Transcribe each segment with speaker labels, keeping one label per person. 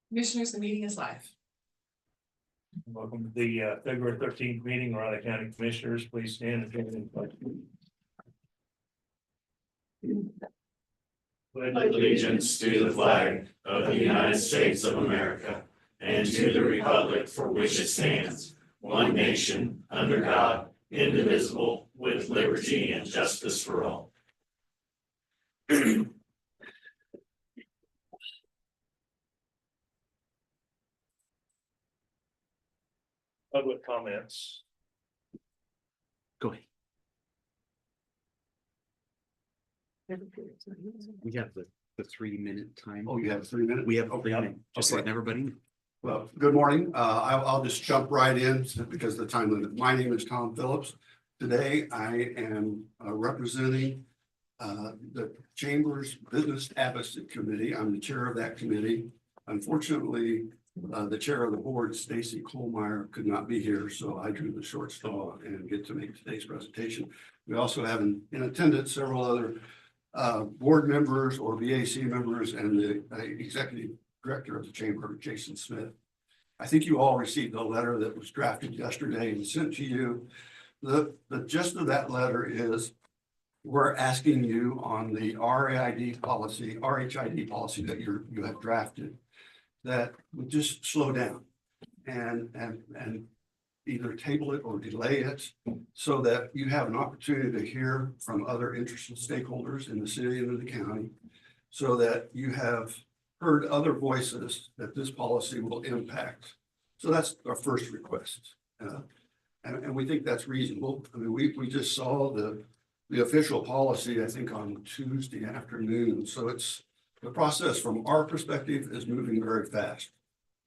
Speaker 1: Commissioners, the meeting is live.
Speaker 2: Welcome to the February 13th meeting, Raleigh County Commissioners. Please stand and join in the pledge.
Speaker 3: Pledge allegiance to the flag of the United States of America and to the republic for which it stands, one nation, under God, indivisible, with liberty and justice for all.
Speaker 2: Public comments.
Speaker 4: Go ahead. We have the 3-minute time.
Speaker 5: Oh, you have 3 minutes?
Speaker 4: We have
Speaker 5: Okay.
Speaker 4: 3 minutes, just
Speaker 5: Okay.
Speaker 4: letting everybody know.
Speaker 5: Well, good morning. I'll just jump right in because of the time limit. My name is Tom Phillips. Today I am representing the Chamber's Business Advocacy Committee. I'm the chair of that committee. Unfortunately, the chair of the board, Stacy Kohlmeyer, could not be here, so I drew the short straw and get to make today's presentation. We also have in attendance several other board members or VAC members and the executive director of the chamber, Jason Smith. I think you all received a letter that was drafted yesterday and sent to you. The gist of that letter is we're asking you on the RHID policy that you have drafted, that we just slow down and either table it or delay it so that you have an opportunity to hear from other interested stakeholders in the city and in the county, so that you have heard other voices that this policy will impact. So that's our first request. And we think that's reasonable. I mean, we just saw the official policy, I think, on Tuesday afternoon. So it's the process from our perspective is moving very fast.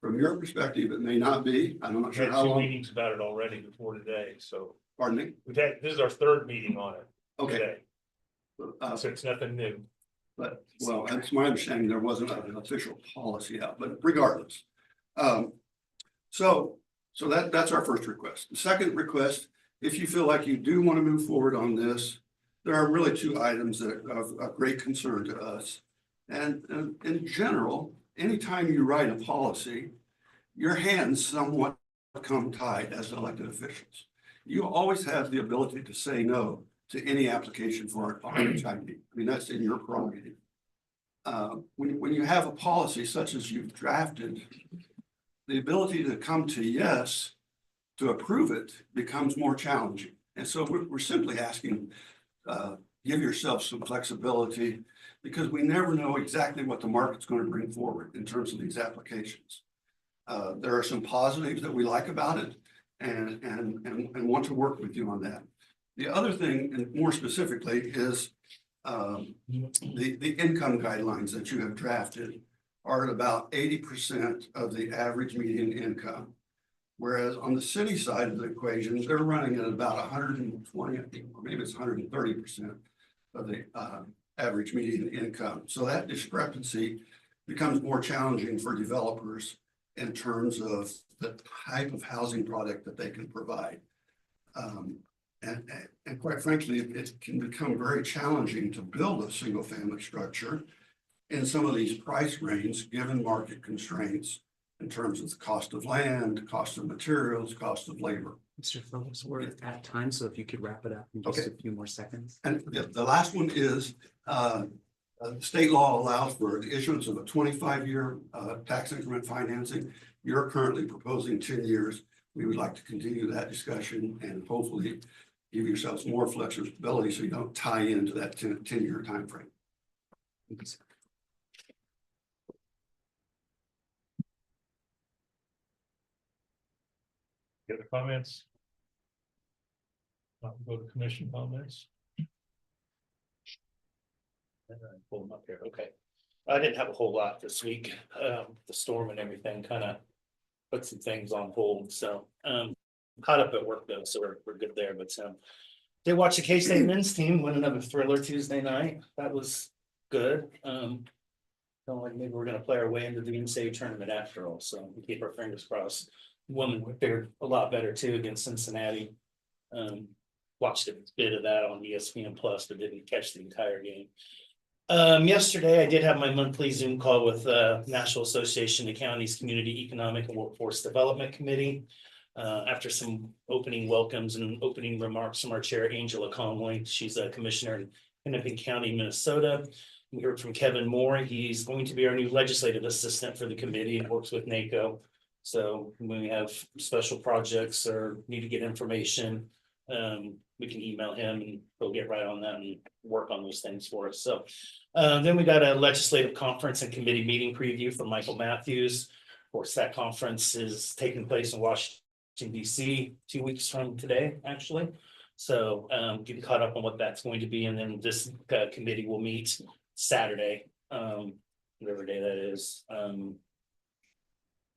Speaker 5: From your perspective, it may not be. I'm not
Speaker 2: We've
Speaker 5: sure
Speaker 2: had
Speaker 5: how
Speaker 2: 2
Speaker 5: long.
Speaker 2: meetings about it already before today, so
Speaker 5: Pardon me?
Speaker 2: this is our 3rd meeting on it
Speaker 5: Okay.
Speaker 2: today,
Speaker 5: Uh,
Speaker 2: so it's nothing new.
Speaker 5: But, well, that's my understanding. There wasn't an official policy out, but regardless. So that's our first request. The second request, if you feel like you do want to move forward on this, there are really 2 items that are of great concern to us. And in general, anytime you write a policy, your hands somewhat come tied as elected officials. You always have the ability to say no to any application for RHID. I mean, that's in your prerogative. When you have a policy such as you've drafted, the ability to come to yes to approve it becomes more challenging. And so we're simply asking, give yourself some flexibility, because we never know exactly what the market's going to bring forward in terms of these applications. There are some positives that we like about it and want to work with you on that. The other thing, and more specifically, is the income guidelines that you have drafted are at about 80% of the average median income. Whereas on the city side of the equation, they're running at about 120, I think, or maybe it's 130% of the average median income. So that discrepancy becomes more challenging for developers in terms of the type of housing product that they can provide. And quite frankly, it can become very challenging to build a single family structure in some of these price ranges, given market constraints in terms of the cost of land, cost of materials, cost of labor.
Speaker 4: Mr. Phillips, we're at time, so if you could wrap it up in just a few more seconds.
Speaker 5: And the last one is, state law allows for the issuance of a 25-year tax increment financing. You're currently proposing 10 years. We would like to continue that discussion and hopefully give yourselves more flexibility so you don't tie into that 10-year time frame.
Speaker 4: Thank you, sir.
Speaker 2: Any other comments? Go to commission comments.
Speaker 6: Pull them up here. Okay. I didn't have a whole lot this week. The storm and everything kind of put some things on hold. So caught up at work though, so we're good there. But did watch the K-State men's team win another thriller Tuesday night. That was good. Don't like maybe we're gonna play our way into the NCAA tournament after all. So we keep our fingers crossed. Women fared a lot better too against Cincinnati. Watched a bit of that on ESPN Plus, but didn't catch the entire game. Yesterday I did have my monthly Zoom call with National Association of Counties Community Economic and Workforce Development Committee. After some opening welcomes and opening remarks from our chair, Angela Conway, she's a commissioner in Hennepin County, Minnesota. We heard from Kevin Moore. He's going to be our new legislative assistant for the committee and works with NACO. So when we have special projects or need to get information, we can email him and he'll get right on that and work on those things for us. So then we got a legislative conference and committee meeting preview from Michael Matthews. Of course, that conference is taking place in Washington, DC 2 weeks from today, actually. So get caught up on what that's going to be. And then this committee will meet Saturday, whatever day that is,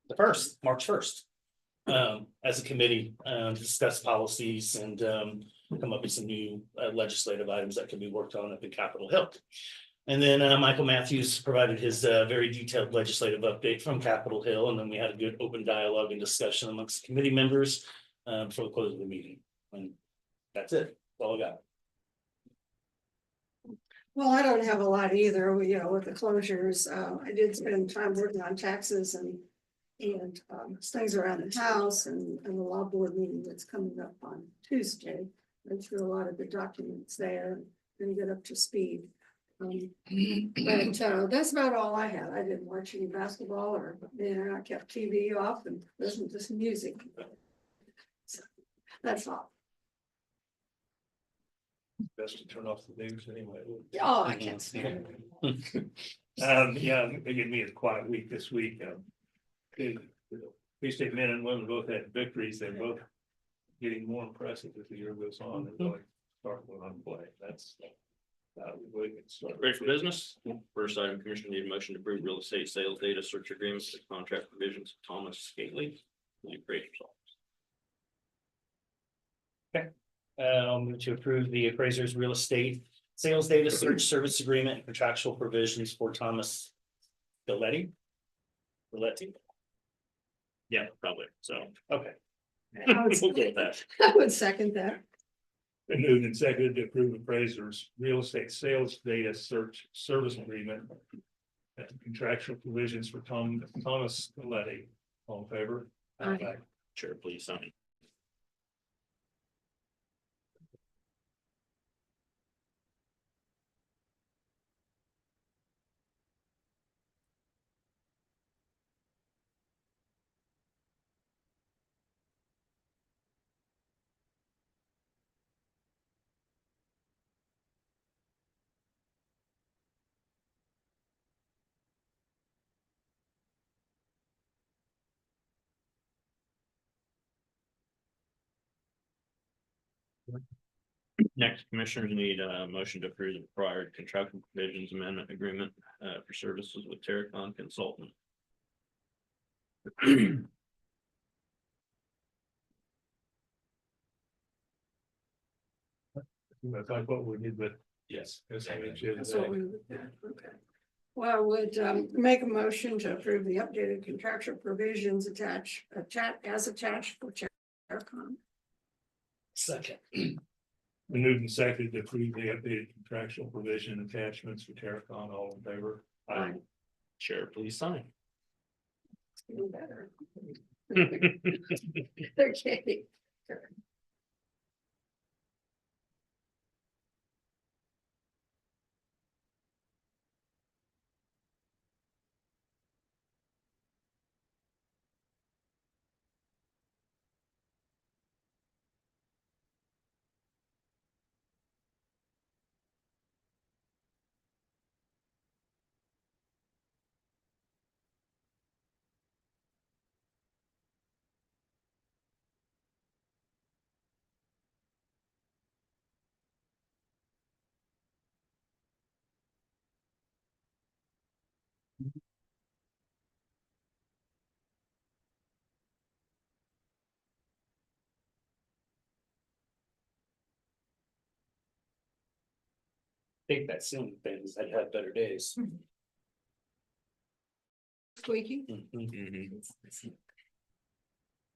Speaker 6: the first, March 1st, as a committee, to discuss policies and come up with some new legislative items that can be worked on up in Capitol Hill. And then Michael Matthews provided his very detailed legislative update from Capitol Hill. And then we had a good open dialogue and discussion amongst committee members before the close of the meeting. And that's it. That's all I got.
Speaker 1: Well, I don't have a lot either, with the closures, I did spend time working on taxes and things around the house and the law board meeting that's coming up on Tuesday. Went through a lot of the documents there and get up to speed. But that's about all I had. I didn't watch any basketball or, I kept TV off and listened to some music. So, that's all.
Speaker 2: Best to turn off the news anyway.
Speaker 1: Oh, I can't stand it.
Speaker 2: Yeah, they give me a quiet week this week. Free State men and women both had victories. They're both getting more impressive as the year goes on and really start going on play. That's
Speaker 3: Ready for business? First item, commission need a motion to approve real estate sales data search agreements and contract provisions. Thomas Skately. You create yourself.
Speaker 6: I'll move to approve the appraiser's real estate sales data search service agreement and contractual provisions for Thomas Galletti.
Speaker 3: Yeah, probably. So,
Speaker 6: Okay.
Speaker 1: I would,
Speaker 3: we'll go with that.
Speaker 1: I would second that.
Speaker 2: been moved and seconded to approve appraisers real estate sales data search service agreement. And contractual provisions for Thomas Galletti. All in favor?
Speaker 1: Aye.
Speaker 3: Chair, please sign. Next, commissioners need a motion to approve the required contractual provisions amendment agreement for services with Terracon Consultant.
Speaker 2: That's like what we did with. Yes.
Speaker 1: That's what we would do. Okay. Well, I would make a motion to approve the updated contractual provisions attached for Terracon.
Speaker 6: Second.
Speaker 2: Been moved and seconded to approve the updated contractual provision attachments for Terracon. All in favor?
Speaker 1: Aye.
Speaker 3: Chair, please sign.
Speaker 1: It's getting better. Okay.
Speaker 6: Think that soon things I'd have better days.
Speaker 1: Squeaky.
Speaker 6: Mhm.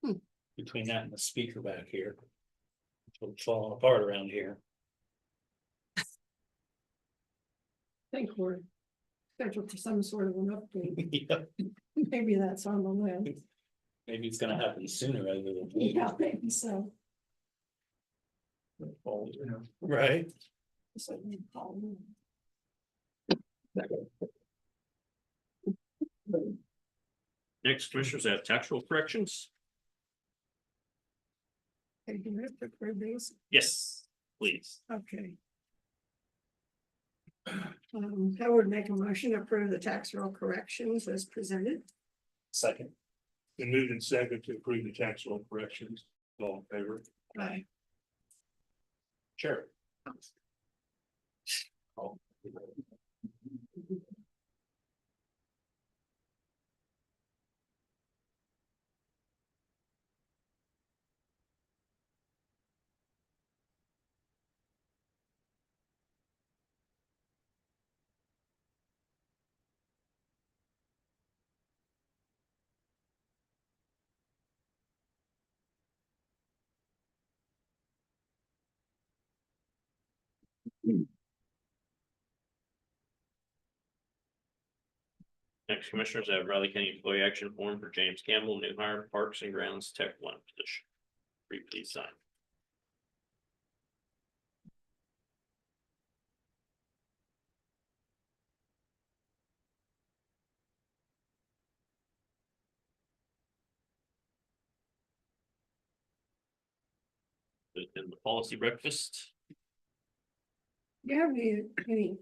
Speaker 1: Hmm.
Speaker 6: Between that and the speaker back here. It's falling apart around here.
Speaker 1: think we're scheduled for some sort of an update.
Speaker 6: Yeah,
Speaker 1: Maybe that's on the list.
Speaker 6: maybe it's gonna happen sooner rather than
Speaker 1: Yeah,
Speaker 6: later.
Speaker 1: maybe so.
Speaker 6: Right?
Speaker 1: So we call them.
Speaker 3: Next, commissioners have tax roll corrections.
Speaker 1: Okay, do we have to approve these?
Speaker 3: Yes, please.
Speaker 1: Okay. I would make a motion to approve the tax roll corrections as presented.
Speaker 6: Second.
Speaker 2: Been moved and seconded to approve the tax roll corrections. All in favor?
Speaker 1: Aye.
Speaker 6: Sure.
Speaker 3: Next, commissioners have Riley County Employee Action Form for James Campbell, new hire, Parks and Grounds Tech 1 position. Please sign. In the policy breakfast.
Speaker 1: Do you have any,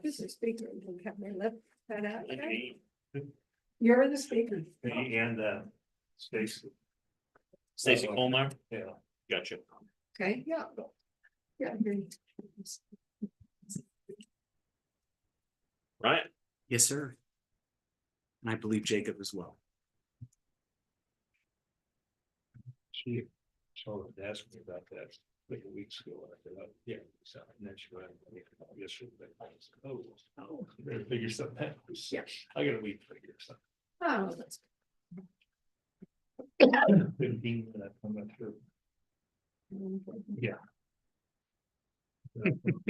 Speaker 1: this is speaker, have they left that out? yet? You're the speaker.
Speaker 2: And Stacy.
Speaker 3: Stacy Colmeyer,
Speaker 2: Yeah.
Speaker 3: gotcha.
Speaker 1: Okay, yeah. Yeah. I agree.
Speaker 3: Right?
Speaker 4: Yes, sir. And I believe Jacob as well.
Speaker 2: She asked me about that like a week ago. I said, oh, yeah, so and then she went, yes, sure. Oh, better figure something out.
Speaker 1: Yeah.
Speaker 2: I got a week to figure something.
Speaker 1: Oh, that's
Speaker 2: 15 minutes, I'm not sure.
Speaker 1: good.
Speaker 2: Yeah.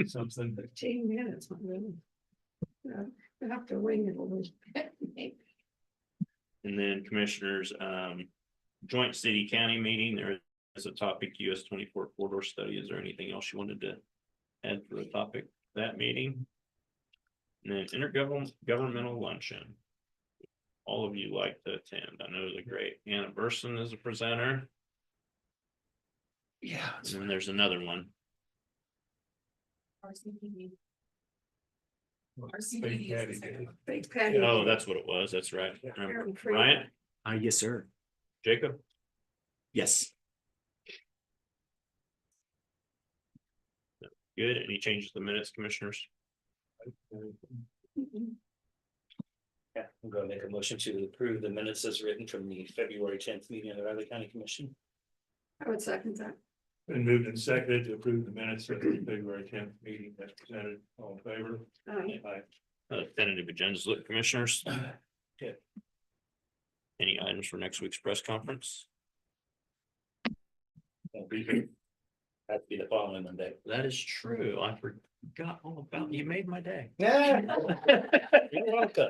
Speaker 2: Something.
Speaker 1: 15 minutes, not really. You have to wing it a little bit. maybe.
Speaker 3: And then commissioners, joint city county meeting, there is a topic US 24 corridor study. Is there anything else you wanted to add for the topic of that meeting? And then intergovernmental luncheon. All of you like to attend. I know the great Anna Burson is a presenter.
Speaker 6: Yeah.
Speaker 3: And then there's another one.
Speaker 2: Big Patty Day.
Speaker 1: Big Patty.
Speaker 3: Oh, that's what it was. That's right.
Speaker 1: Aaron Freeman.
Speaker 3: Ryan,
Speaker 4: Yes, sir.
Speaker 3: Jacob,
Speaker 4: Yes.
Speaker 3: good. Any changes to the minutes, commissioners?
Speaker 1: Mhm.
Speaker 6: Yeah, I'm gonna make a motion to approve the minutes as written from the February 10th meeting of the Riley County Commission.
Speaker 1: I would second that.
Speaker 2: Been moved and seconded to approve the minutes of the February 10th meeting as presented. All in favor? Aye.
Speaker 3: Tentative agendas, look, commissioners.
Speaker 6: Yeah.
Speaker 3: Any items for next week's press conference?
Speaker 6: Won't be here. Have to be the following Monday.
Speaker 3: That is true. I forgot all about, you made my day.
Speaker 6: Yeah. You're welcome.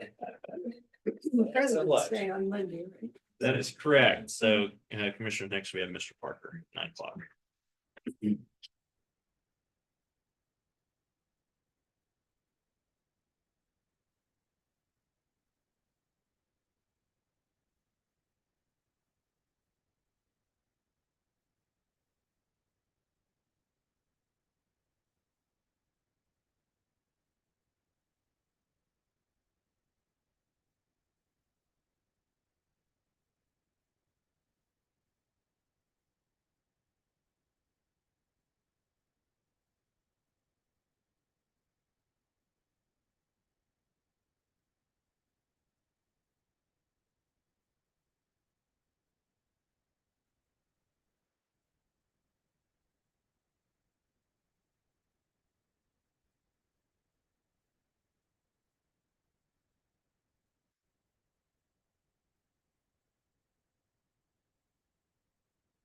Speaker 1: President's Day on Monday, right?
Speaker 3: That is correct. So, Commissioner, next we have Mr. Parker, 9 o'clock.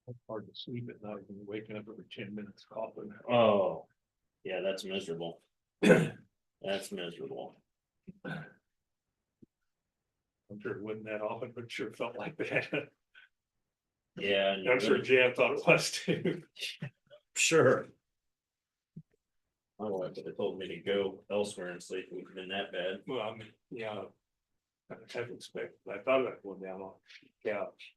Speaker 2: It's hard to sleep at night when you're waking up every 10 minutes coughing.
Speaker 3: Oh, yeah, that's miserable. That's miserable.
Speaker 2: I'm sure it wasn't that often, but sure felt like that.
Speaker 3: Yeah. and
Speaker 2: I'm sure Jan thought it was too.
Speaker 3: Sure. My wife would have told me to go elsewhere and sleep. It would have been that bad.
Speaker 2: Well, I mean, yeah. I have expected, I thought about going down on the couch.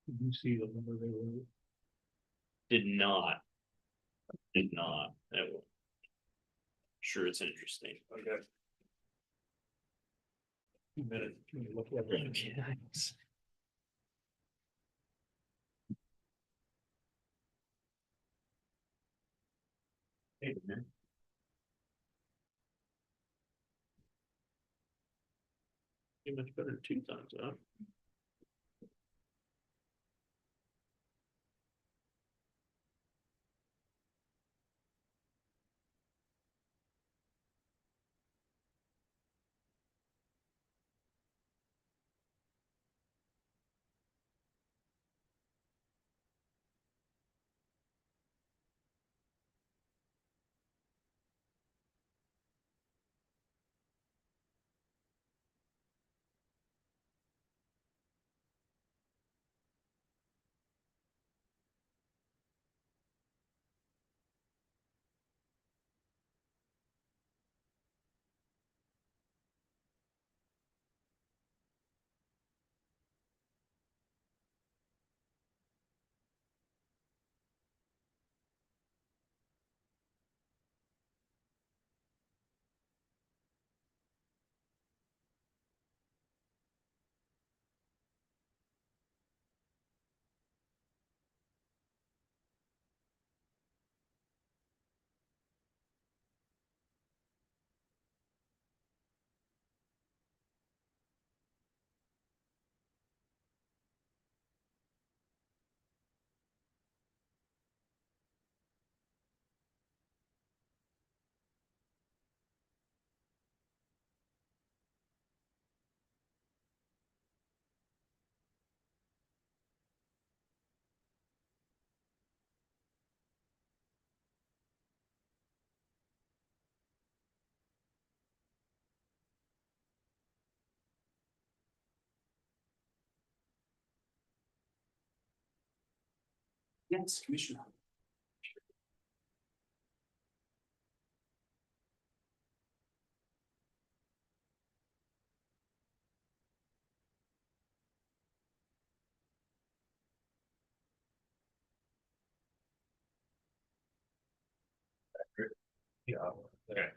Speaker 2: Did you see the number they were?
Speaker 3: Did not. Did not. Sure, it's interesting.
Speaker 2: Okay. 2 minutes. Can you look at it?
Speaker 3: Okay. Hey, man. You're much better 2 times up.
Speaker 4: Yes, Commissioner.
Speaker 2: Yeah. Okay.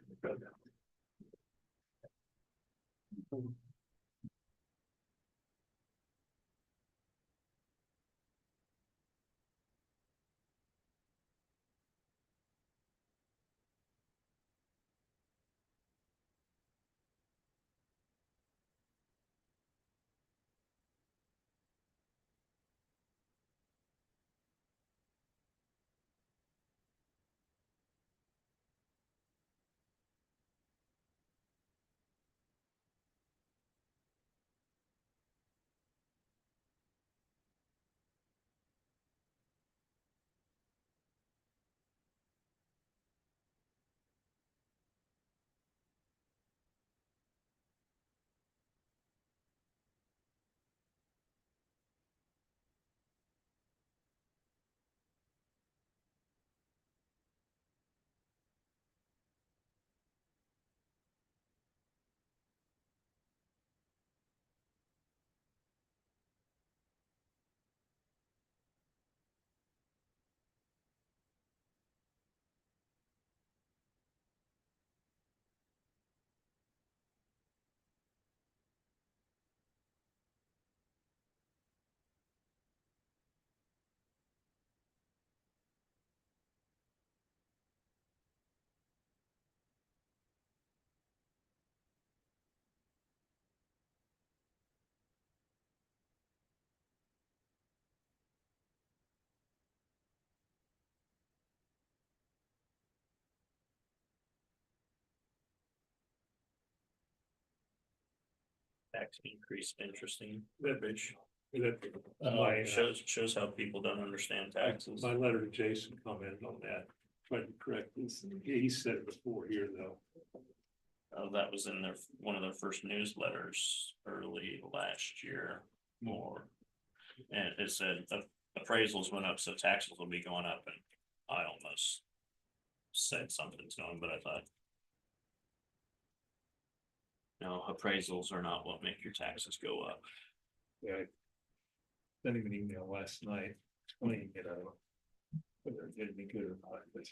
Speaker 6: Tax increase, interesting verbiage.
Speaker 2: My,
Speaker 6: Shows how people don't understand taxes.
Speaker 2: my letter to Jason commented on that, tried to correct this, he said it before here though.
Speaker 6: That was in their, one of their first newsletters early last year, more. And it said appraisals went up, so taxes will be going up, and I almost said something's going, but I thought. No, appraisals are not what make your taxes go up.
Speaker 2: Yeah. I sent him an email last night, explaining, whether it did any good or not, but.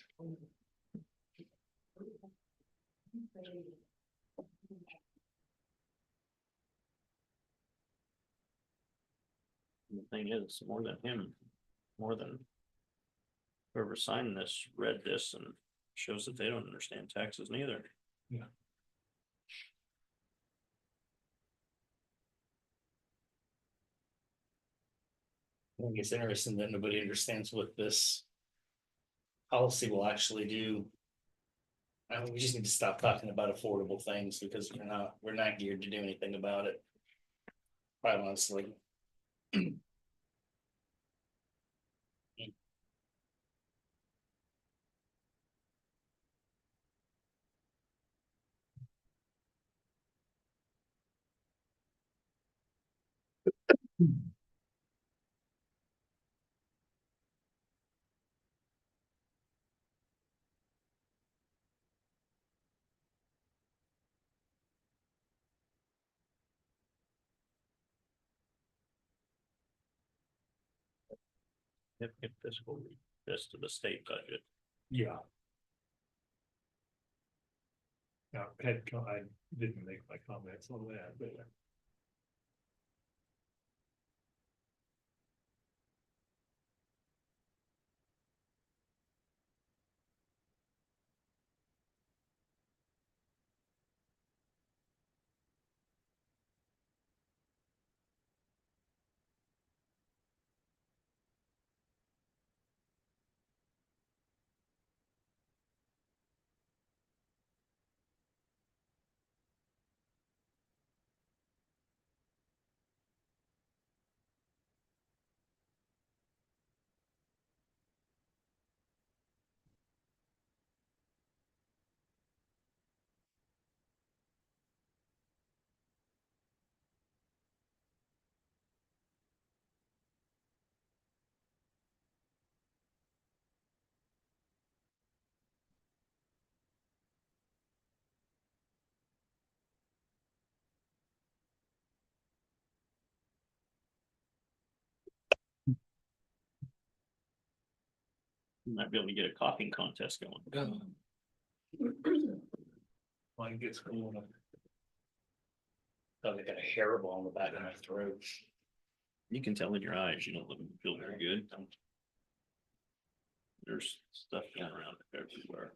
Speaker 6: The thing is, more than him, more than. Whoever signed this, read this, and shows that they don't understand taxes neither.
Speaker 2: Yeah.
Speaker 6: I think it's interesting that nobody understands what this. Policy will actually do. I mean, we just need to stop talking about affordable things because we're not geared to do anything about it. Quite honestly. If this will be this to the state budget.
Speaker 2: Yeah. Now, I didn't make my comments on that, but.
Speaker 6: You might be able to get a coughing contest going.
Speaker 2: Mine gets going up.
Speaker 6: Oh, they got a hairball on the back of my throat. You can tell in your eyes, you don't look feel very good. There's stuff going around everywhere.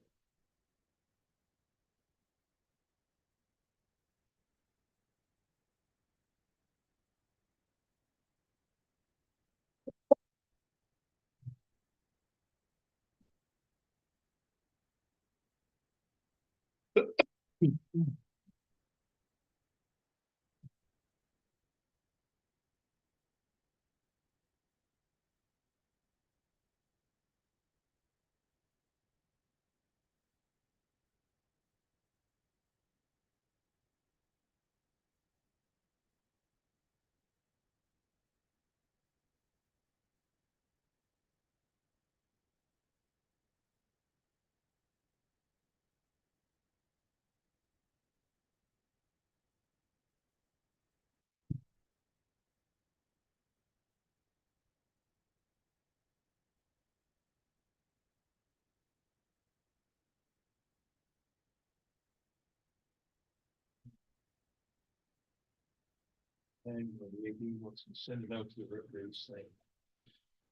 Speaker 2: And the AD wants to send it out to the records saying.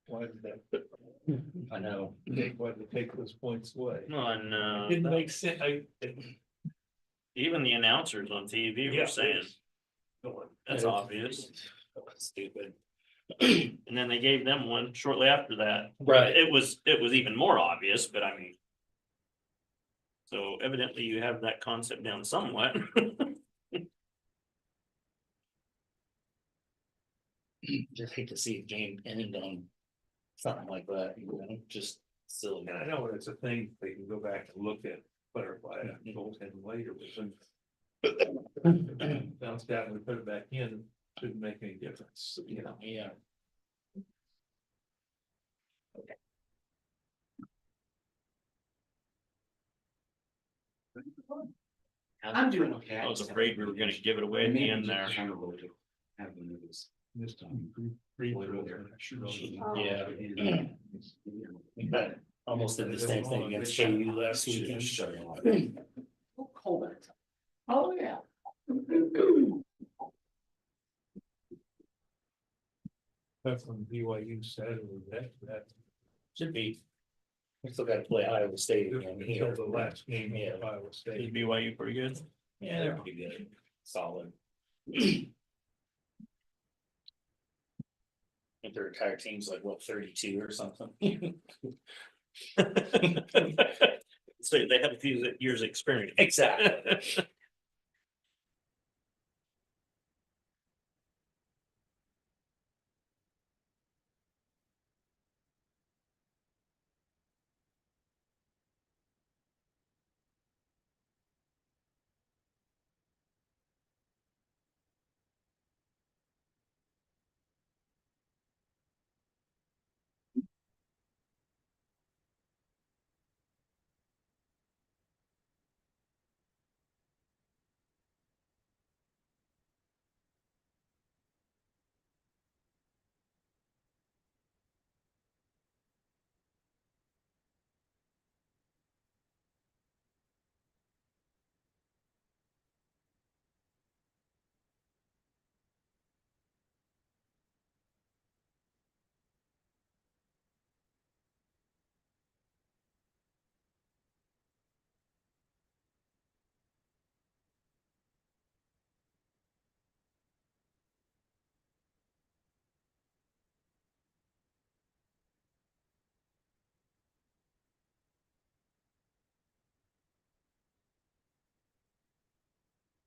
Speaker 2: Why did that?
Speaker 6: I know.
Speaker 2: Why did they take those points away?
Speaker 6: No, and
Speaker 2: It didn't make sense,
Speaker 6: even the announcers on TV were saying that's obvious.
Speaker 7: Stupid.
Speaker 6: And then they gave them one shortly after that.
Speaker 7: Right.
Speaker 6: It was even more obvious, but I mean. So evidently you have that concept down somewhat. Just hate to see a game end on something like that, you know, just silly.
Speaker 2: And I know it's a thing, they can go back and look at butterfly goaltending later, but bounced out and we put it back in, shouldn't make any difference, you know.
Speaker 6: Yeah.
Speaker 4: I'm doing okay.
Speaker 3: I was afraid we were gonna give it away at the end there.
Speaker 2: This time, briefly earlier.
Speaker 6: Yeah. But almost did the same thing against KU last weekend.
Speaker 1: Oh, yeah.
Speaker 2: That's when BYU said that
Speaker 6: Should be. We still gotta play Iowa State again
Speaker 2: until
Speaker 6: here.
Speaker 2: the last game
Speaker 6: Yeah.
Speaker 2: of Iowa
Speaker 3: Is
Speaker 2: State.
Speaker 3: BYU pretty good?
Speaker 6: Yeah, they're pretty good, solid. I think their entire team's like, what, 32 or something?
Speaker 3: So they have a few years experience.
Speaker 6: Exactly.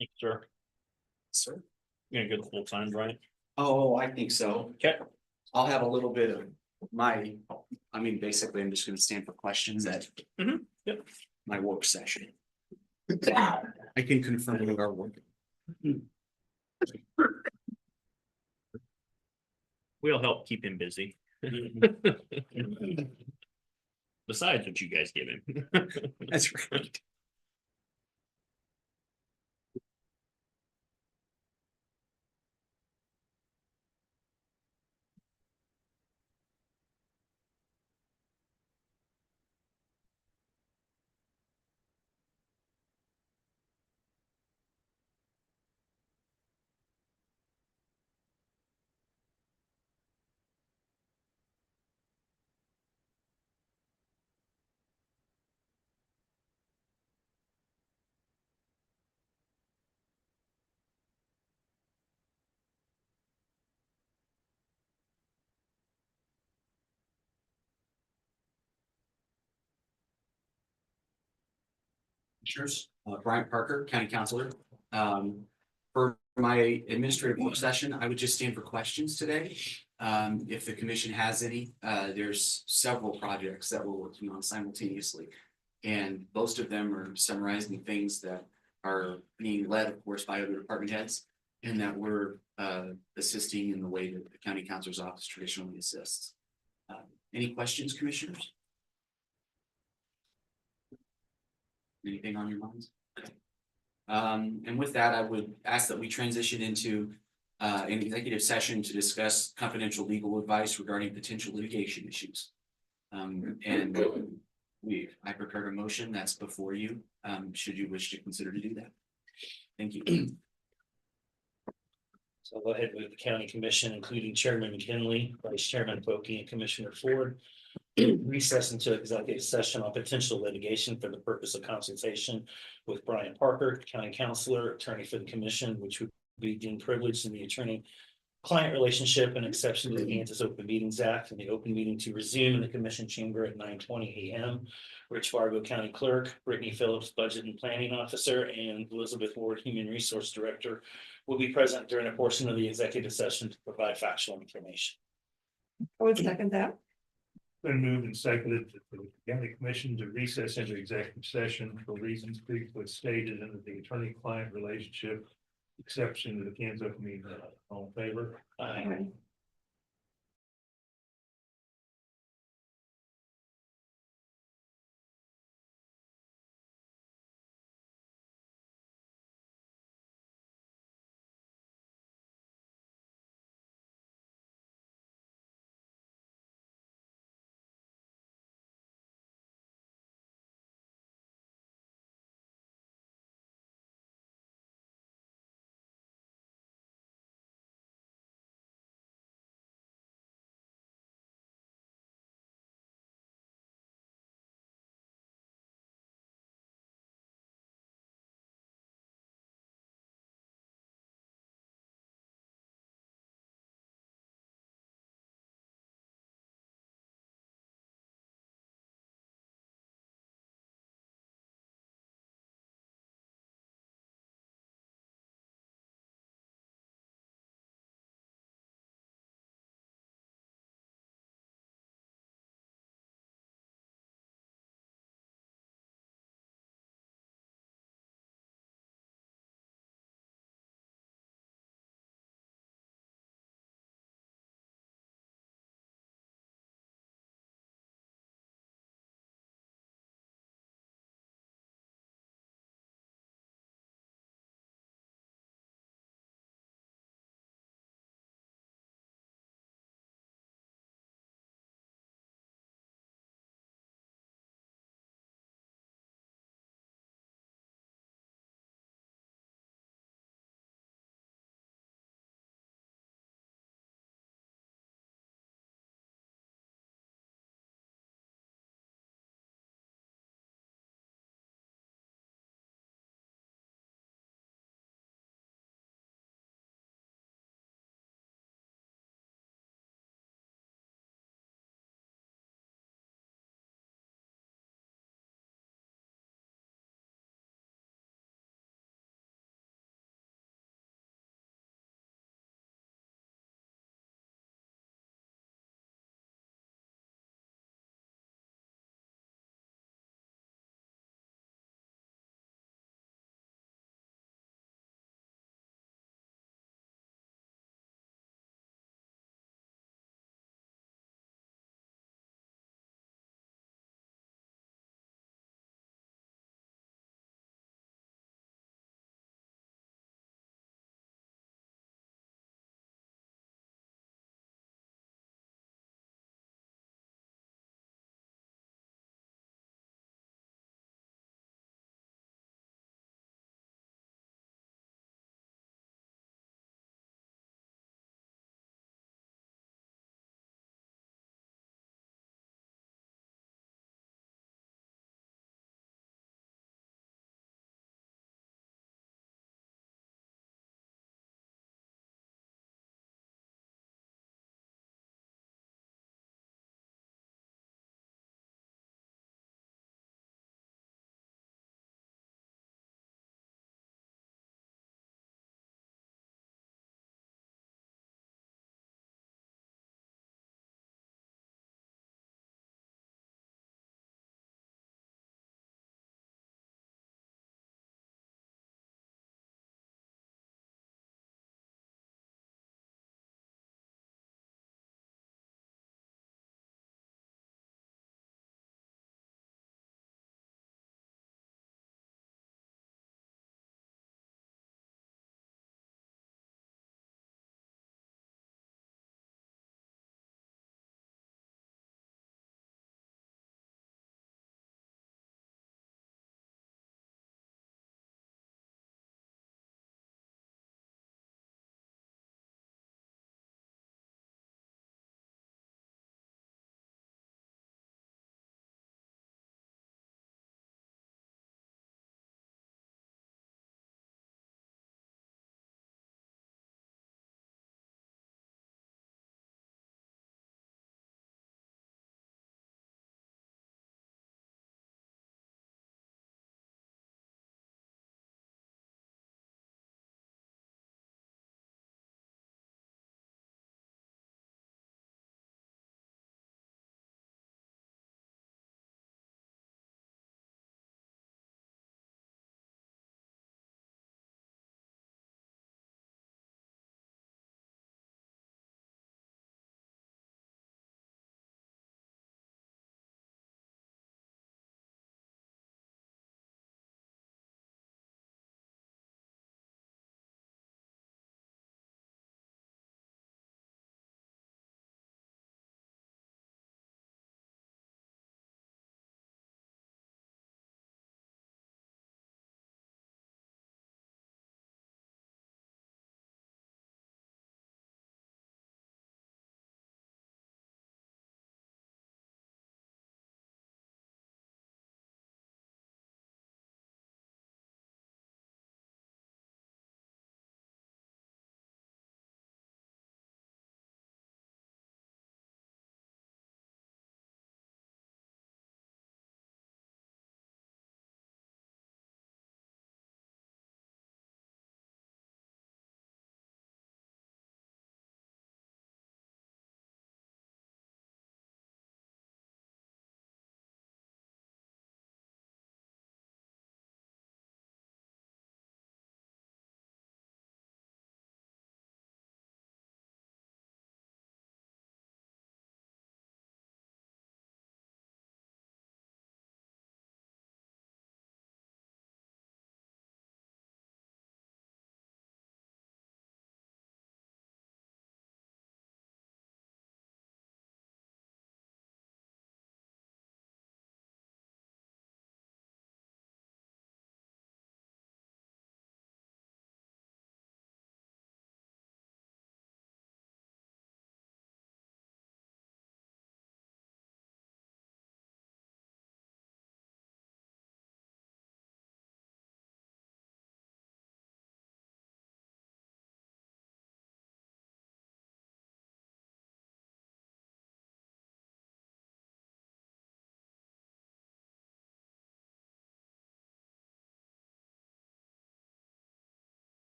Speaker 3: Thank you, sir.
Speaker 4: Sir?
Speaker 3: You're gonna go full time, right?
Speaker 4: Oh, I think so.
Speaker 3: Okay.
Speaker 4: I'll have a little bit of basically, I'm just gonna stand for questions at.
Speaker 3: Yep.
Speaker 4: My work session. I can confirm we are working.
Speaker 3: We'll help keep him busy. Besides what you guys give him.
Speaker 4: That's right. Commissioners, Brian Parker, County Councilor. For my administrative work session, I would just stand for questions today. If the commission has any, there's several projects that we're working on simultaneously. And most of them are summarizing things that are being led, of course, by other department heads. And that we're assisting in the way that the county councilor's office traditionally assists. Any questions, commissioners? Anything on your minds? Okay. And with that, I would ask that we transition into an executive session to discuss confidential legal advice regarding potential litigation issues. And I prepared a motion that's before you, should you wish to consider to do that. Thank you.
Speaker 6: So I'll go ahead with the county commission, including Chairman McKinley, Vice Chairman Pokey, and Commissioner Ford. Recess into executive session on potential litigation for the purpose of consultation with Brian Parker, county councilor, attorney for the commission, which would be deemed privileged, and the attorney client relationship and exception to the Kansas Open Meetings Act and the open meeting to resume in the commission chamber at 9:20 a.m. Rich Fargo County Clerk, Brittany Phillips, Budget and Planning Officer, and Elizabeth Ward, Human Resource Director, will be present during a portion of the executive session to provide factual information.
Speaker 1: I would second that.
Speaker 2: Been moved and seconded for the county commission to recess into executive session for reasons previously stated under the attorney-client relationship exception to the Kansas Open Meetings Act. All in favor?
Speaker 6: Aye.
Speaker 1: Aye.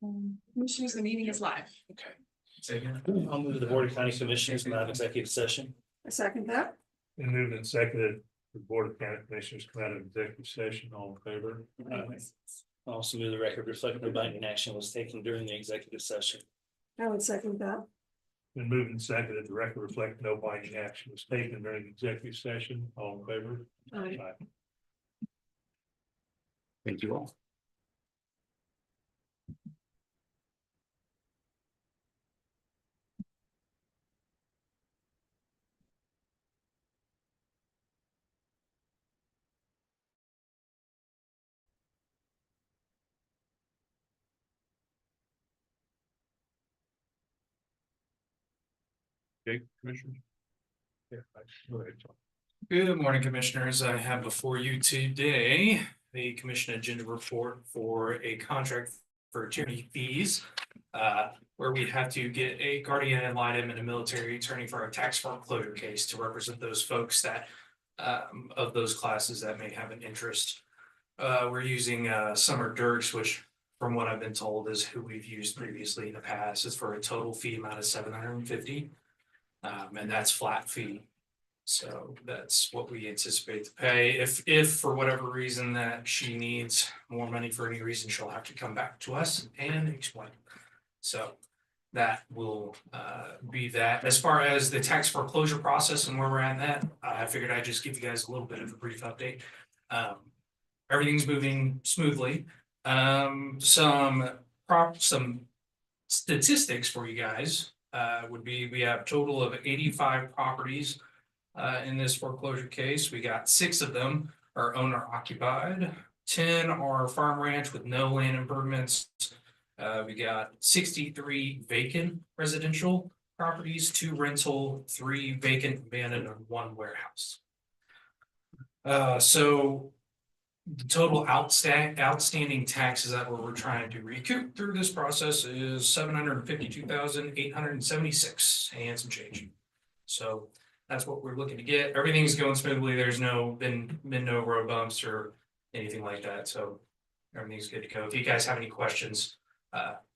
Speaker 7: Commissioners, the meeting is live.
Speaker 6: Okay. Second, I'll move the Board of County Commissioners come out of executive session.
Speaker 1: I second that.
Speaker 2: Been moved and seconded, the Board of County Commissioners come out of executive session, all in favor?
Speaker 6: Also move the record reflect no binding action was taken during the executive session.
Speaker 1: I would second that.
Speaker 2: Been moved and seconded, the record reflect no binding action was taken during the executive session, all in favor?
Speaker 1: Aye.
Speaker 4: Thank you all.
Speaker 2: Okay, Commissioners? Yeah, go ahead, Tom.
Speaker 8: Good morning, Commissioners. I have before you today the commission agenda report for a contract for attorney fees. Where we have to get a guardian ad litem and a military attorney for our tax foreclosure case to represent those folks that of those classes that may have an interest. We're using Summer Dirks, which from what I've been told is who we've used previously in the past. It's for a total fee amount of $750. And that's flat fee. So that's what we anticipate to pay. If for whatever reason that she needs more money for any reason, she'll have to come back to us and explain. So that will be that. As far as the tax foreclosure process and where we're at in that, I figured I'd just give you guys a little bit of a brief update. Everything's moving smoothly. Some statistics for you guys would be we have a total of 85 properties in this foreclosure case. We got 6 of them are owner occupied, 10 are farm ranch with no land improvements. We got 63 vacant residential properties, 2 rental, 3 vacant abandoned, and 1 warehouse. So the total outstanding taxes that we're trying to recoup through this process is $752,876 and some change. So that's what we're looking to get. Everything's going smoothly. There's been no road bumps or anything like that. So everything's good to go. If you guys have any questions,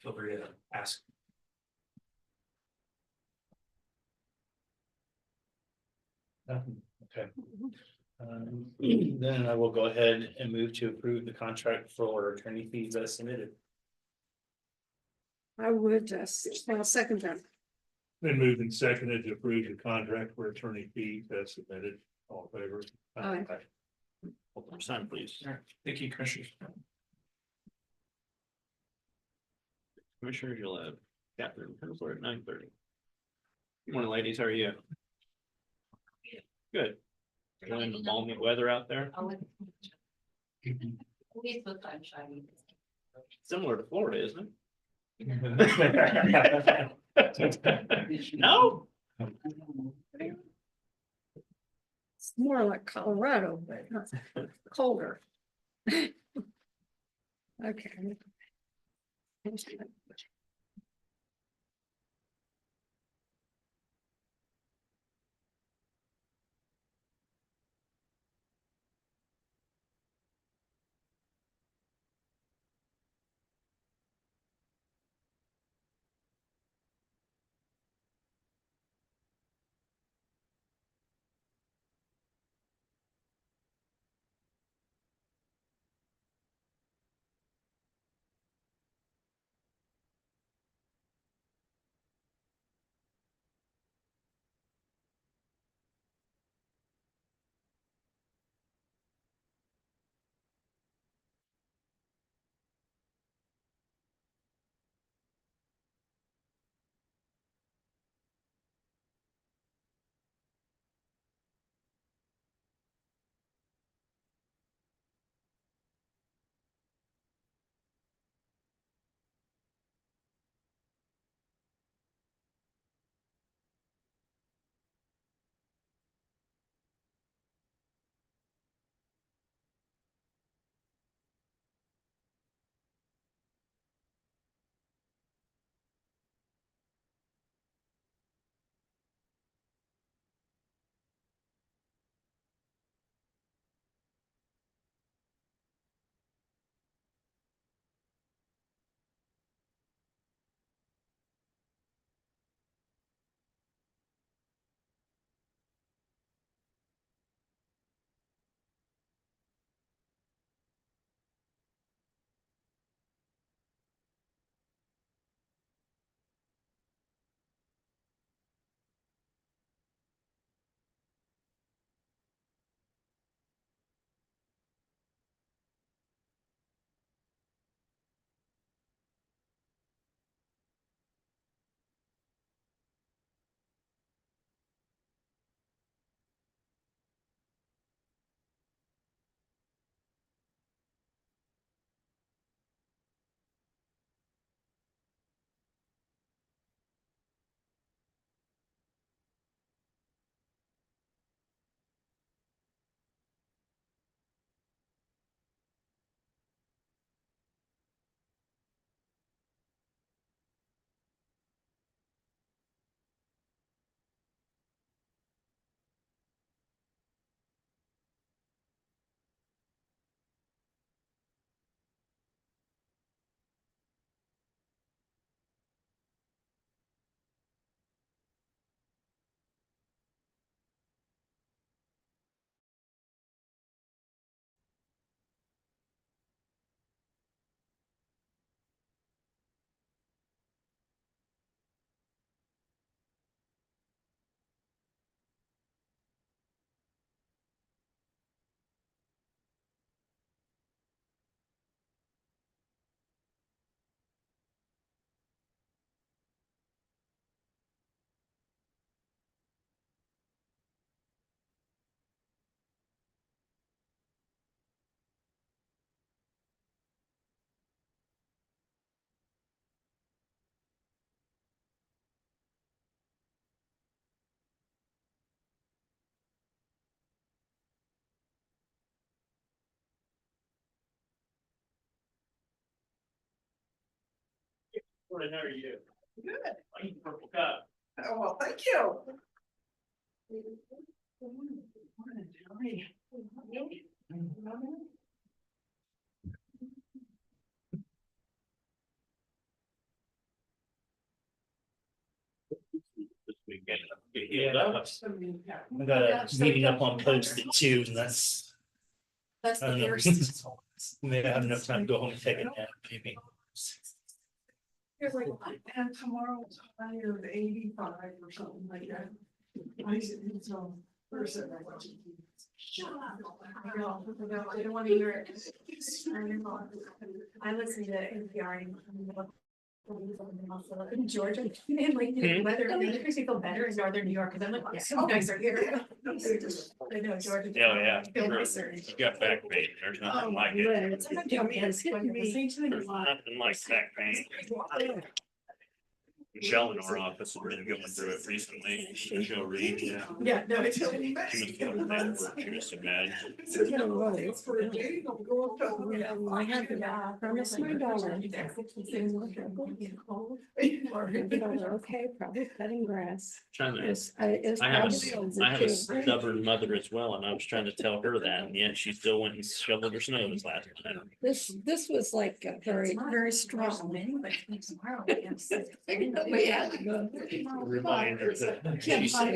Speaker 8: feel free to ask.
Speaker 6: Okay. Then I will go ahead and move to approve the contract for attorney fees as submitted.
Speaker 1: I would I'll second that.
Speaker 2: Been moved and seconded to approve the contract for attorney fees as submitted, all in favor?
Speaker 1: Aye.
Speaker 6: Hold on, sign, please.
Speaker 8: All right. Thank you, Commissioners.
Speaker 3: Commissioner, you'll have Catherine Hensler at 9:30. Good morning, ladies. How are you? Good. Enjoying the balmy weather out there. Similar to Florida, isn't it? No?
Speaker 1: It's more like Colorado, but colder. Okay.
Speaker 6: Morning, how are you?
Speaker 1: Good.
Speaker 6: I eat purple cup.
Speaker 1: Oh, well, thank you.
Speaker 6: This weekend. Yeah, I got a meeting up on post at 2, and that's.
Speaker 7: That's
Speaker 6: I don't know. Maybe I have enough time to go home and take a nap, maybe.
Speaker 1: And tomorrow it's high of 85 or something like that. I said, so. Shut up. I don't want to hear it.
Speaker 7: I listen to NPR. In Georgia, and like the weather, I mean, it makes me feel better in northern New York, because I'm like, it's so nicer here. I know Georgia.
Speaker 3: Oh, yeah.
Speaker 7: Feel nicer.
Speaker 3: You got back pain, there's nothing like it.
Speaker 7: Sometimes you miss when you're listening to
Speaker 3: There's
Speaker 7: it.
Speaker 3: nothing like back pain. Michelle in our office has been going through it recently. Michelle Reed, yeah.
Speaker 7: Yeah, no, it's.
Speaker 3: She was going bad for it. She was so mad.
Speaker 1: I had to promise my daughter. Okay, probably cutting grass.
Speaker 3: Trying to,
Speaker 1: It's
Speaker 3: I have
Speaker 1: probably
Speaker 3: I have a stubborn mother as well, and I was trying to tell her that, and yet she still went and shoveled her snow this last time.
Speaker 1: This was like a very, very strong.
Speaker 3: Reminder that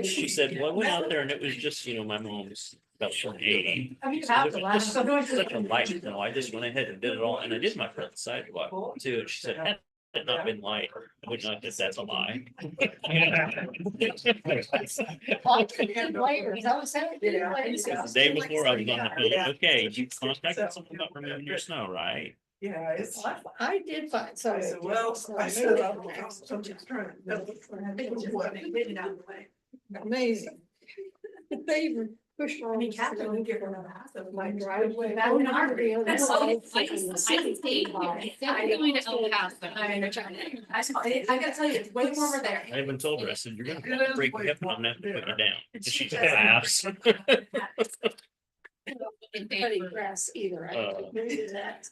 Speaker 3: she said, well, I went out there and it was just, my mom's about 80.
Speaker 7: I mean,
Speaker 3: She said, "It was just such a light, I just went ahead and did it all, and I did my front sidewalk too, and she said, had it not been light, I would not guess that's a lie. The day before I was on the phone, okay, you contacted someone about removing your snow, right?
Speaker 1: Yeah, it's. I did find, so. Amazing. They even pushed all.
Speaker 7: I mean, Catherine would give her another house of
Speaker 1: My
Speaker 7: like
Speaker 1: driveway.
Speaker 7: Back in Harvey.
Speaker 1: That's
Speaker 7: I
Speaker 1: all.
Speaker 7: stayed I gotta tell you, it's way warmer there.
Speaker 3: I even told her, I said, you're gonna break your hip and I'm gonna have to put you down. And she just laughs.
Speaker 1: Cutting grass either. I didn't do that.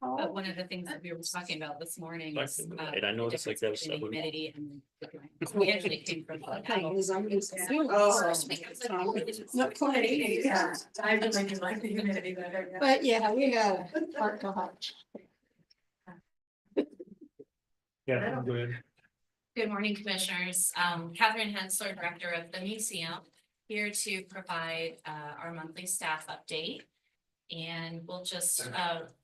Speaker 9: But one of the things that we were talking about this morning
Speaker 3: Back
Speaker 9: is.
Speaker 3: to the night, I noticed like that was
Speaker 9: the
Speaker 3: stubborn.
Speaker 9: humidity and. We actually came from.
Speaker 1: Not quite.
Speaker 7: Yeah, I really do like the humidity better.
Speaker 1: But yeah, we got heart to heart.
Speaker 2: Yeah, I'm good.
Speaker 9: Good morning, commissioners. Catherine Hensler, director of the museum, here to provide our monthly staff update. And we'll just,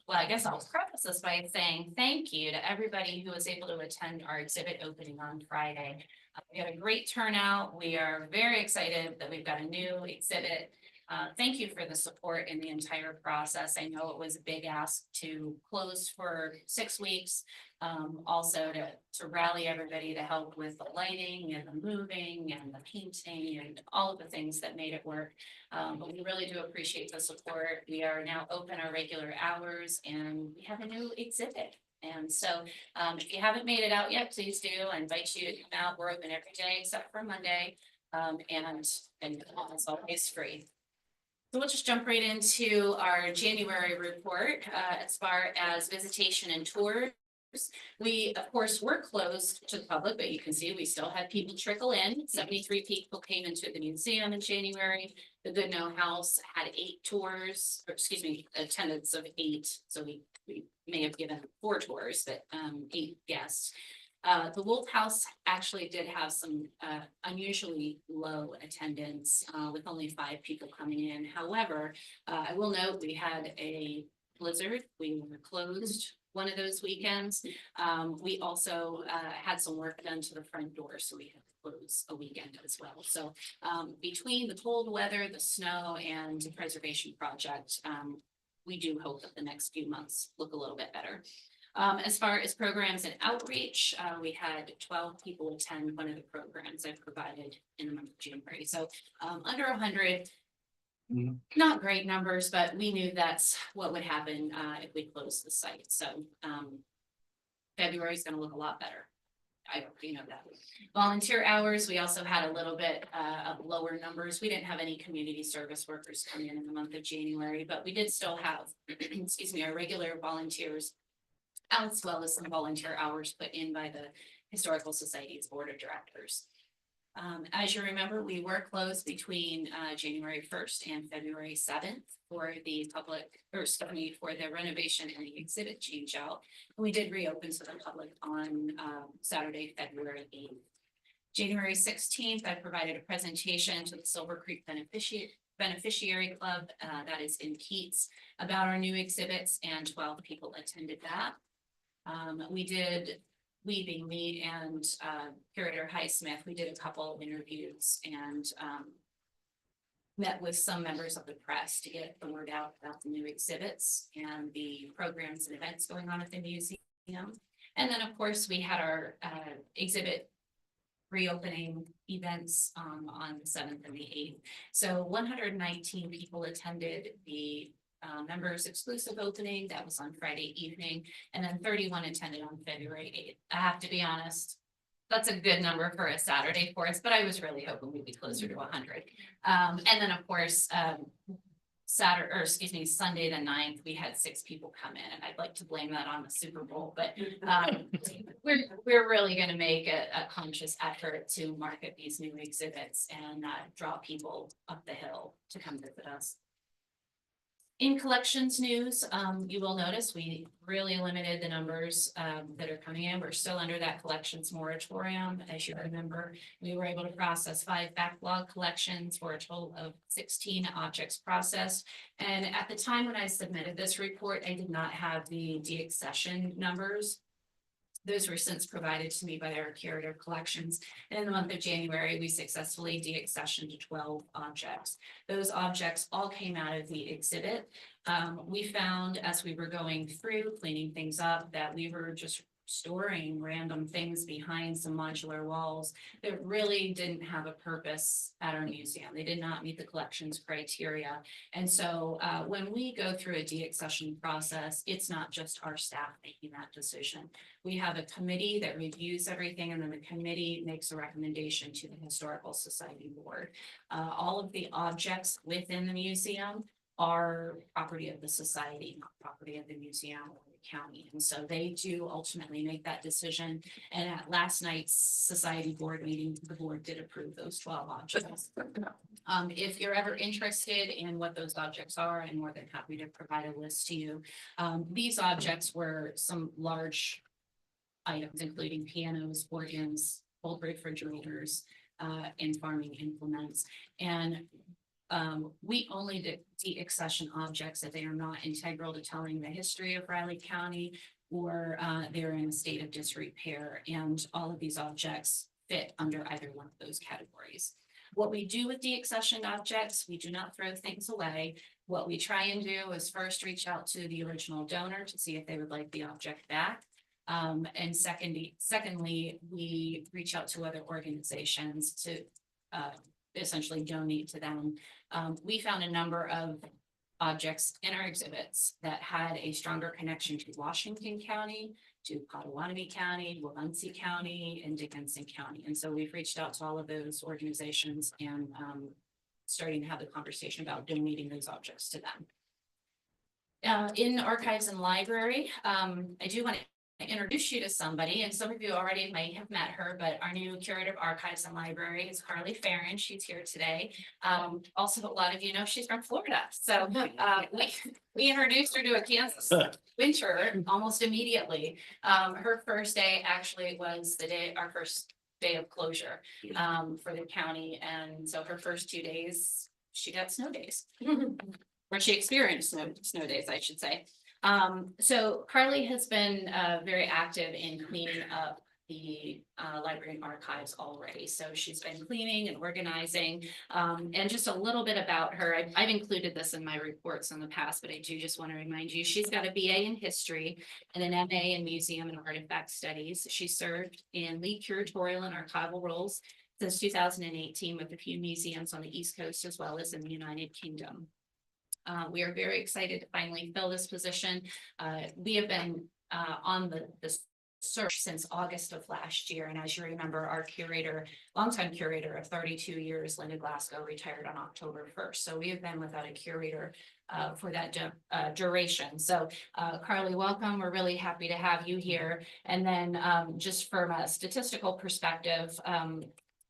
Speaker 9: well, I guess I'll preface this by saying thank you to everybody who was able to attend our exhibit opening on Friday. We had a great turnout. We are very excited that we've got a new exhibit. Thank you for the support in the entire process. I know it was a big ask to close for 6 weeks. Also to rally everybody to help with the lighting and the moving and the painting and all of the things that made it work. But we really do appreciate the support. We are now open our regular hours and we have a new exhibit. And so if you haven't made it out yet, please do. I invite you to come out. We're open every day except for Monday. And it's always free. So we'll just jump right into our January report as far as visitation and tours. We, of course, were closed to the public, but you can see we still had people trickle in. 73 people came into the museum in January. The Goodnow House had 8 tours, or excuse me, attendance of 8. So we may have given 4 tours, but 8 guests. The Wolf House actually did have some unusually low attendance with only 5 people coming in. However, I will note we had a blizzard. We were closed one of those weekends. We also had some work done to the front door, so we had to close a weekend as well. So between the cold weather, the snow, and the preservation project, we do hope that the next few months look a little bit better. As far as programs and outreach, we had 12 people attend one of the programs I provided in the month of January. So under 100, not great numbers, but we knew that's what would happen if we closed the site. So February is going to look a lot better. I hope you know that. Volunteer hours, we also had a little bit of lower numbers. We didn't have any community service workers come in the month of January, but we did still have, excuse me, our regular volunteers as well as some volunteer hours put in by the Historical Society's Board of Directors. As you remember, we were closed between January 1st and February 7th for the public, or for the renovation and the exhibit change out. We did reopen to the public on Saturday, February 8th. January 16th, I provided a presentation to the Silver Creek Beneficiary Club, that is in Keats, about our new exhibits, and 12 people attended that. We being me and Curator Highsmith, we did a couple interviews and met with some members of the press to get the word out about the new exhibits and the programs and events going on at the museum. And then, of course, we had our exhibit reopening events on the 7th and the 8th. So 119 people attended the members exclusive opening. That was on Friday evening, and then 31 attended on February 8th. I have to be honest, that's a good number for a Saturday for us, but I was really hoping we'd be closer to 100. And then, of course, Sunday the 9th, we had 6 people come in, and I'd like to blame that on the Super Bowl, but we're really going to make a conscious effort to market these new exhibits and draw people up the hill to come visit us. In collections news, you will notice we really limited the numbers that are coming in. We're still under that collections moratorium. As you remember, we were able to process 5 backlog collections for a total of 16 objects processed. And at the time when I submitted this report, I did not have the deaccession numbers. Those were since provided to me by our curator of collections. And in the month of January, we successfully deaccessioned 12 objects. Those objects all came out of the exhibit. We found as we were going through cleaning things up that we were just storing random things behind some modular walls that really didn't have a purpose at our museum. They did not meet the collections criteria. And so when we go through a deaccession process, it's not just our staff making that decision. We have a committee that reviews everything, and then the committee makes a recommendation to the Historical Society Board. All of the objects within the museum are property of the society, not property of the museum or the county. And so they do ultimately make that decision. And at last night's society board meeting, the board did approve those 12 objects. If you're ever interested in what those objects are, I'm more than happy to provide a list to you. These objects were some large items, including pianos, organs, old refrigerators, and farming implements. And we only did deaccession objects if they are not integral to telling the history of Riley County, or they're in a state of disrepair. And all of these objects fit under either one of those categories. What we do with deaccessioned objects, we do not throw things away. What we try and do is first reach out to the original donor to see if they would like the object back. And secondly, we reach out to other organizations to essentially donate to them. We found a number of objects in our exhibits that had a stronger connection to Washington County, to Potawatomi County, Wabunsee County, and Dickinson County. And so we've reached out to all of those organizations and starting to have the conversation about donating those objects to them. In archives and library, I do want to introduce you to somebody, and some of you already may have met her, but our new curator of archives and library is Carly Farron. She's here today. Also, a lot of you know she's from Florida. So we introduced her to a Kansas winter almost immediately. Her first day actually was our first day of closure for the county. And so her first 2 days, she got snow days. Or she experienced snow days, I should say. So Carly has been very active in cleaning up the library and archives already. So she's been cleaning and organizing. And just a little bit about her. I've included this in my reports in the past, but I do just want to remind you, she's got a BA in history and an MA in museum and artifact studies. She served in lead curatorial and archival roles since 2018 with a few museums on the East Coast as well as in the United Kingdom. We are very excited to finally fill this position. We have been on the search since August of last year. And as you remember, our longtime curator of 32 years, Linda Glasgow, retired on October 1st. So we have been without a curator for that duration. So Carly, welcome. We're really happy to have you here. And then just from a statistical perspective,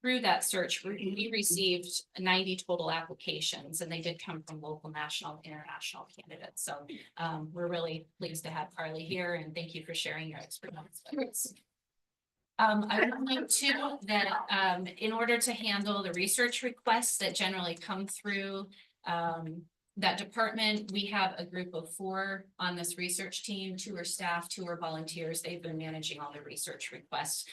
Speaker 9: through that search, we received 90 total applications, and they did come from local, national, international candidates. So we're really pleased to have Carly here, and thank you for sharing your expertise with us. I would note too that in order to handle the research requests that generally come through that department, we have a group of 4 on this research team. 2 are staff, 2 are volunteers. They've been managing all the research requests.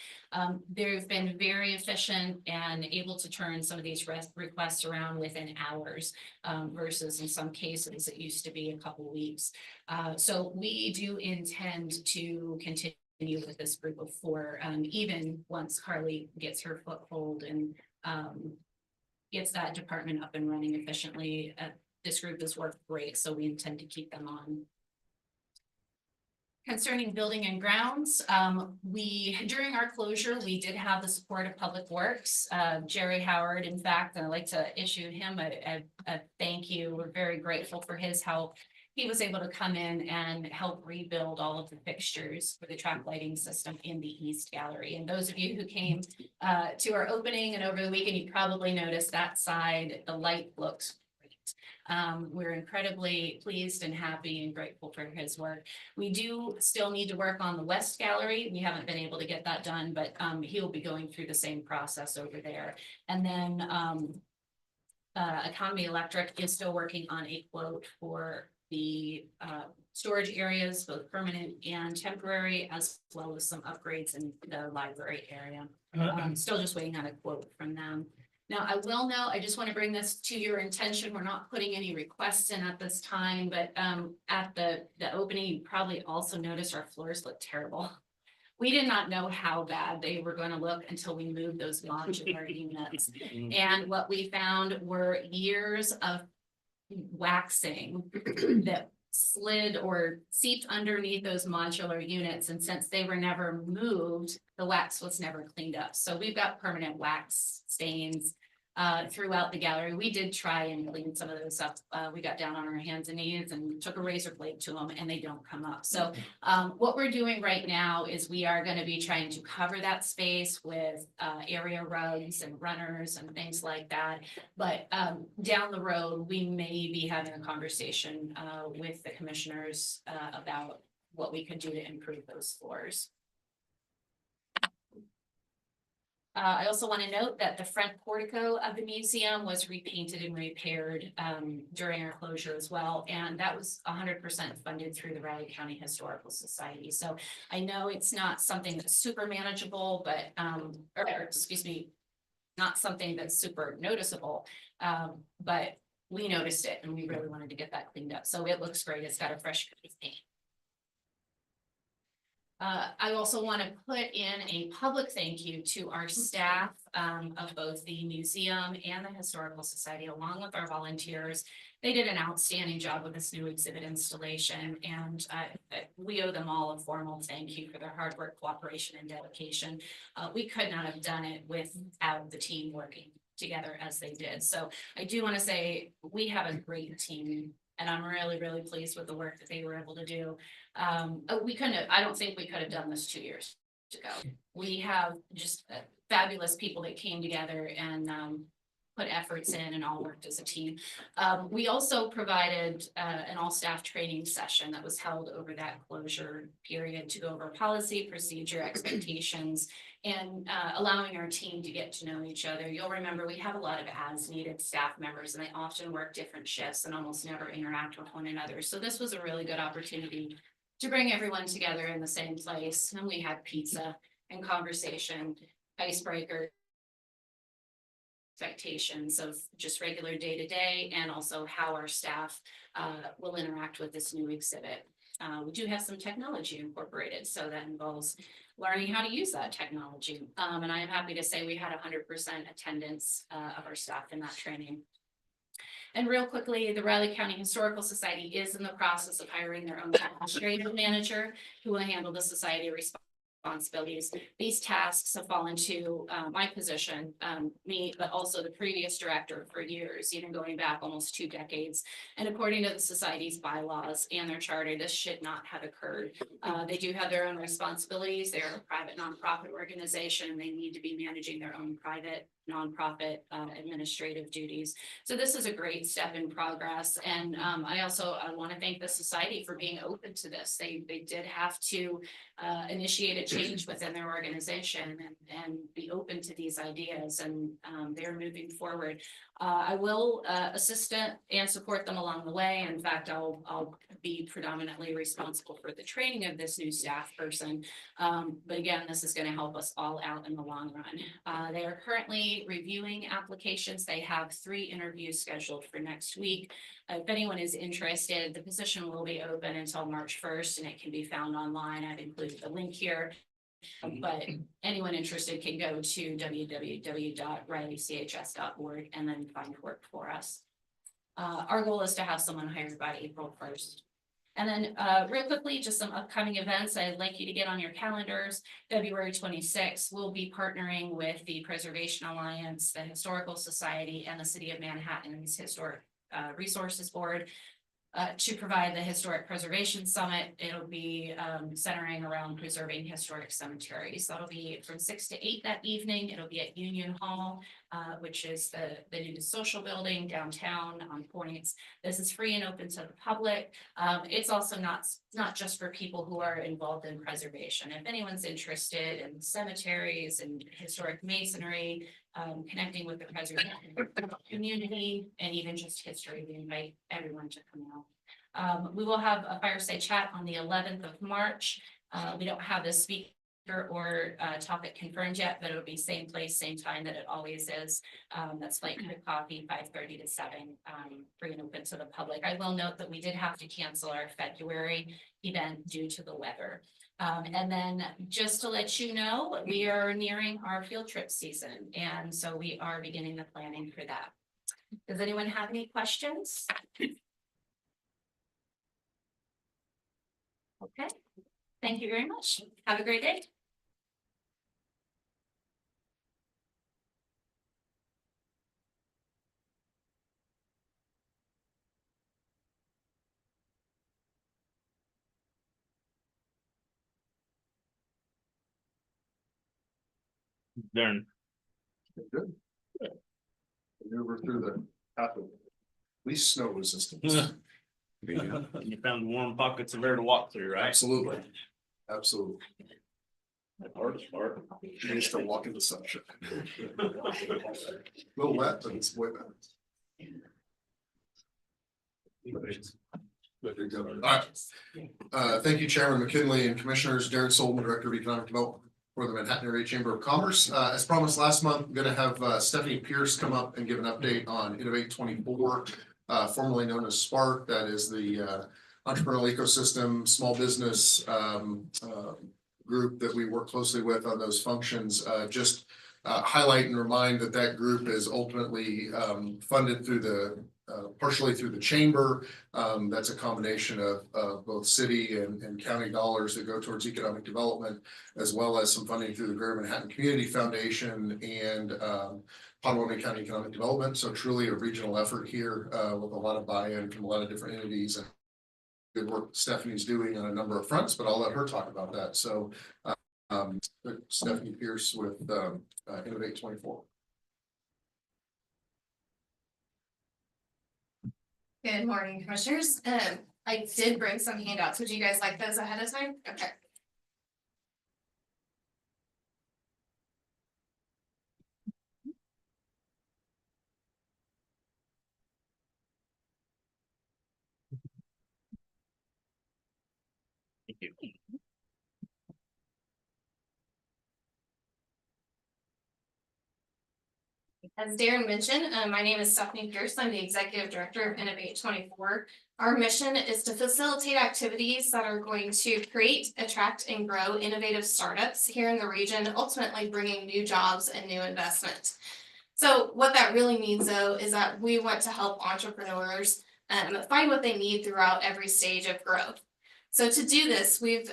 Speaker 9: They've been very efficient and able to turn some of these requests around within hours versus in some cases it used to be a couple weeks. So we do intend to continue with this group of 4, even once Carly gets her foothold and gets that department up and running efficiently. This group has worked great, so we intend to keep them on. Concerning building and grounds, during our closure, we did have the support of Public Works. Jerry Howard, in fact, I'd like to issue him a thank you. We're very grateful for his help. He was able to come in and help rebuild all of the fixtures for the track lighting system in the East Gallery. And those of you who came to our opening and over the weekend, you probably noticed that side, the light looks great. We're incredibly pleased and happy and grateful for his work. We do still need to work on the West Gallery. We haven't been able to get that done, but he'll be going through the same process over there. And then Economy Electric is still working on a quote for the storage areas, both permanent and temporary, as well as some upgrades in the library area. Still just waiting on a quote from them. Now, I will note, I just want to bring this to your attention. We're not putting any requests in at this time, but at the opening, you probably also noticed our floors look terrible. We did not know how bad they were going to look until we moved those modular units. And what we found were years of waxing that slid or seeped underneath those modular units. And since they were never moved, the wax was never cleaned up. So we've got permanent wax stains throughout the gallery. We did try and clean some of those up. We got down on our hands and knees and took a razor blade to them, and they don't come up. So what we're doing right now is we are going to be trying to cover that space with area rugs and runners and things like that. But down the road, we may be having a conversation with the commissioners about what we could do to improve those floors. I also want to note that the front portico of the museum was repainted and repaired during our closure as well. And that was 100% funded through the Riley County Historical Society. So I know it's not something that's super manageable, but, or excuse me, not something that's super noticeable, but we noticed it and we really wanted to get that cleaned up. So it looks great. It's got a fresh coat of paint. I also want to put in a public thank you to our staff of both the museum and the Historical Society, along with our volunteers. They did an outstanding job with this new exhibit installation, and we owe them all a formal thank you for their hard work, cooperation, and dedication. We could not have done it without the team working together as they did. So I do want to say we have a great team, and I'm really, really pleased with the work that they were able to do. I don't think we could have done this 2 years ago. We have just fabulous people that came together and put efforts in and all worked as a team. We also provided an all-staff training session that was held over that closure period to go over policy, procedure, expectations, and allowing our team to get to know each other. You'll remember we have a lot of as-needed staff members, and they often work different shifts and almost never interact with one another. So this was a really good opportunity to bring everyone together in the same place. And we had pizza and conversation, icebreaker, expectations of just regular day-to-day, and also how our staff will interact with this new exhibit. We do have some technology incorporated, so that involves learning how to use that technology. And I am happy to say we had 100% attendance of our staff in that training. And real quickly, the Riley County Historical Society is in the process of hiring their own administrative manager who will handle the society responsibilities responsibilities. These tasks have fallen to my position, me, but also the previous director for years, even going back almost 2 decades. And according to the society's bylaws and their charter, this should not have occurred. They do have their own responsibilities. They're a private nonprofit organization. They need to be managing their own private nonprofit administrative duties. So this is a great step in progress. And I want to thank the society for being open to this. They did have to initiate a change within their organization and be open to these ideas, and they're moving forward. I will assist and support them along the way. In fact, I'll be predominantly responsible for the training of this new staff person. But again, this is going to help us all out in the long run. They are currently reviewing applications. They have 3 interviews scheduled for next week. If anyone is interested, the position will be open until March 1st, and it can be found online. I've included the link here. But anyone interested can go to www.rileychs.org and then find work for us. Our goal is to have someone hired by April 1st. And then real quickly, just some upcoming events I'd like you to get on your calendars. February 26th, we'll be partnering with the Preservation Alliance, the Historical Society, and the City of Manhattan's Historic Resources Board to provide the Historic Preservation Summit. It'll be centering around preserving historic cemeteries. That'll be from 6 to 8 that evening. It'll be at Union Hall, which is the new social building downtown on Points. This is free and open to the public. It's also not just for people who are involved in preservation. If anyone's interested in cemeteries and historic masonry, connecting with the preservation community and even just history, we invite everyone to come out. We will have a fireside chat on the 11th of March. We don't have the speaker or topic confirmed yet, but it'll be same place, same time that it always is. That's Flight Creek Coffee, 5:30 to 7, free and open to the public. I will note that we did have to cancel our February event due to the weather. And then just to let you know, we are nearing our field trip season, and so we are beginning the planning for that. Does anyone have any questions? Okay, thank you very much. Have a great day.
Speaker 6: Darn.
Speaker 10: Good. Maneuver through the path of least snow resistance.
Speaker 6: You found warm pockets of air to walk through, right?
Speaker 10: Absolutely. Absolutely.
Speaker 6: The hardest part.
Speaker 10: You used to walk in the sunshine. A little wet, but it's way better. Very good. All right. Thank you, Chairman McKinley and Commissioners. Darren Solomon, Director of Economic Development for the Manhattan Area Chamber of Commerce. As promised last month, I'm going to have Stephanie Pierce come up and give an update on Innovate 24, formerly known as Spark. That is the entrepreneurial ecosystem, small business group that we work closely with on those functions. Just highlight and remind that that group is ultimately funded through the partially through the chamber. That's a combination of both city and county dollars that go towards economic development, as well as some funding through the Greater Manhattan Community Foundation and Potawatomi County Economic Development. So truly a regional effort here with a lot of buy-in from a lot of different entities, and good work Stephanie's doing on a number of fronts, but I'll let her talk about that. So Stephanie Pierce with Innovate 24.
Speaker 7: Good morning, Commissioners. I did bring some handouts. Would you guys like those ahead of time? Okay.
Speaker 6: Thank you.
Speaker 7: As Darren mentioned, my name is Stephanie Pierce. I'm the Executive Director of Innovate 24. Our mission is to facilitate activities that are going to create, attract, and grow innovative startups here in the region, ultimately bringing new jobs and new investment. So what that really means, though, is that we want to help entrepreneurs find what they need throughout every stage of growth. So to do this, we've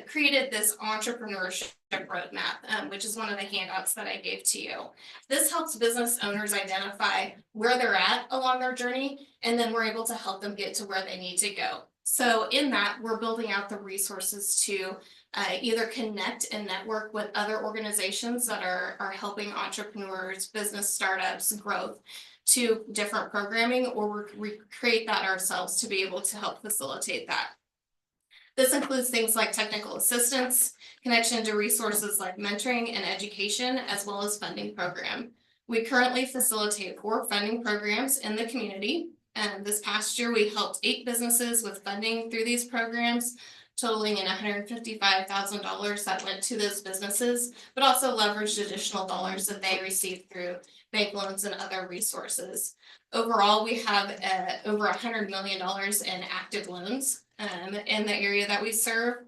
Speaker 7: created this entrepreneurship roadmap, which is one of the handouts that I gave to you. This helps business owners identify where they're at along their journey, and then we're able to help them get to where they need to go. So in that, we're building out the resources to either connect and network with other organizations that are helping entrepreneurs, business startups, growth to different programming, or we create that ourselves to be able to help facilitate that. This includes things like technical assistance, connection to resources like mentoring and education, as well as funding program. We currently facilitate 4 funding programs in the community. And this past year, we helped 8 businesses with funding through these programs, totaling in $155,000 that went to those businesses, but also leveraged additional dollars that they received through bank loans and other resources. Overall, we have over $100 million in active loans in the area that we serve.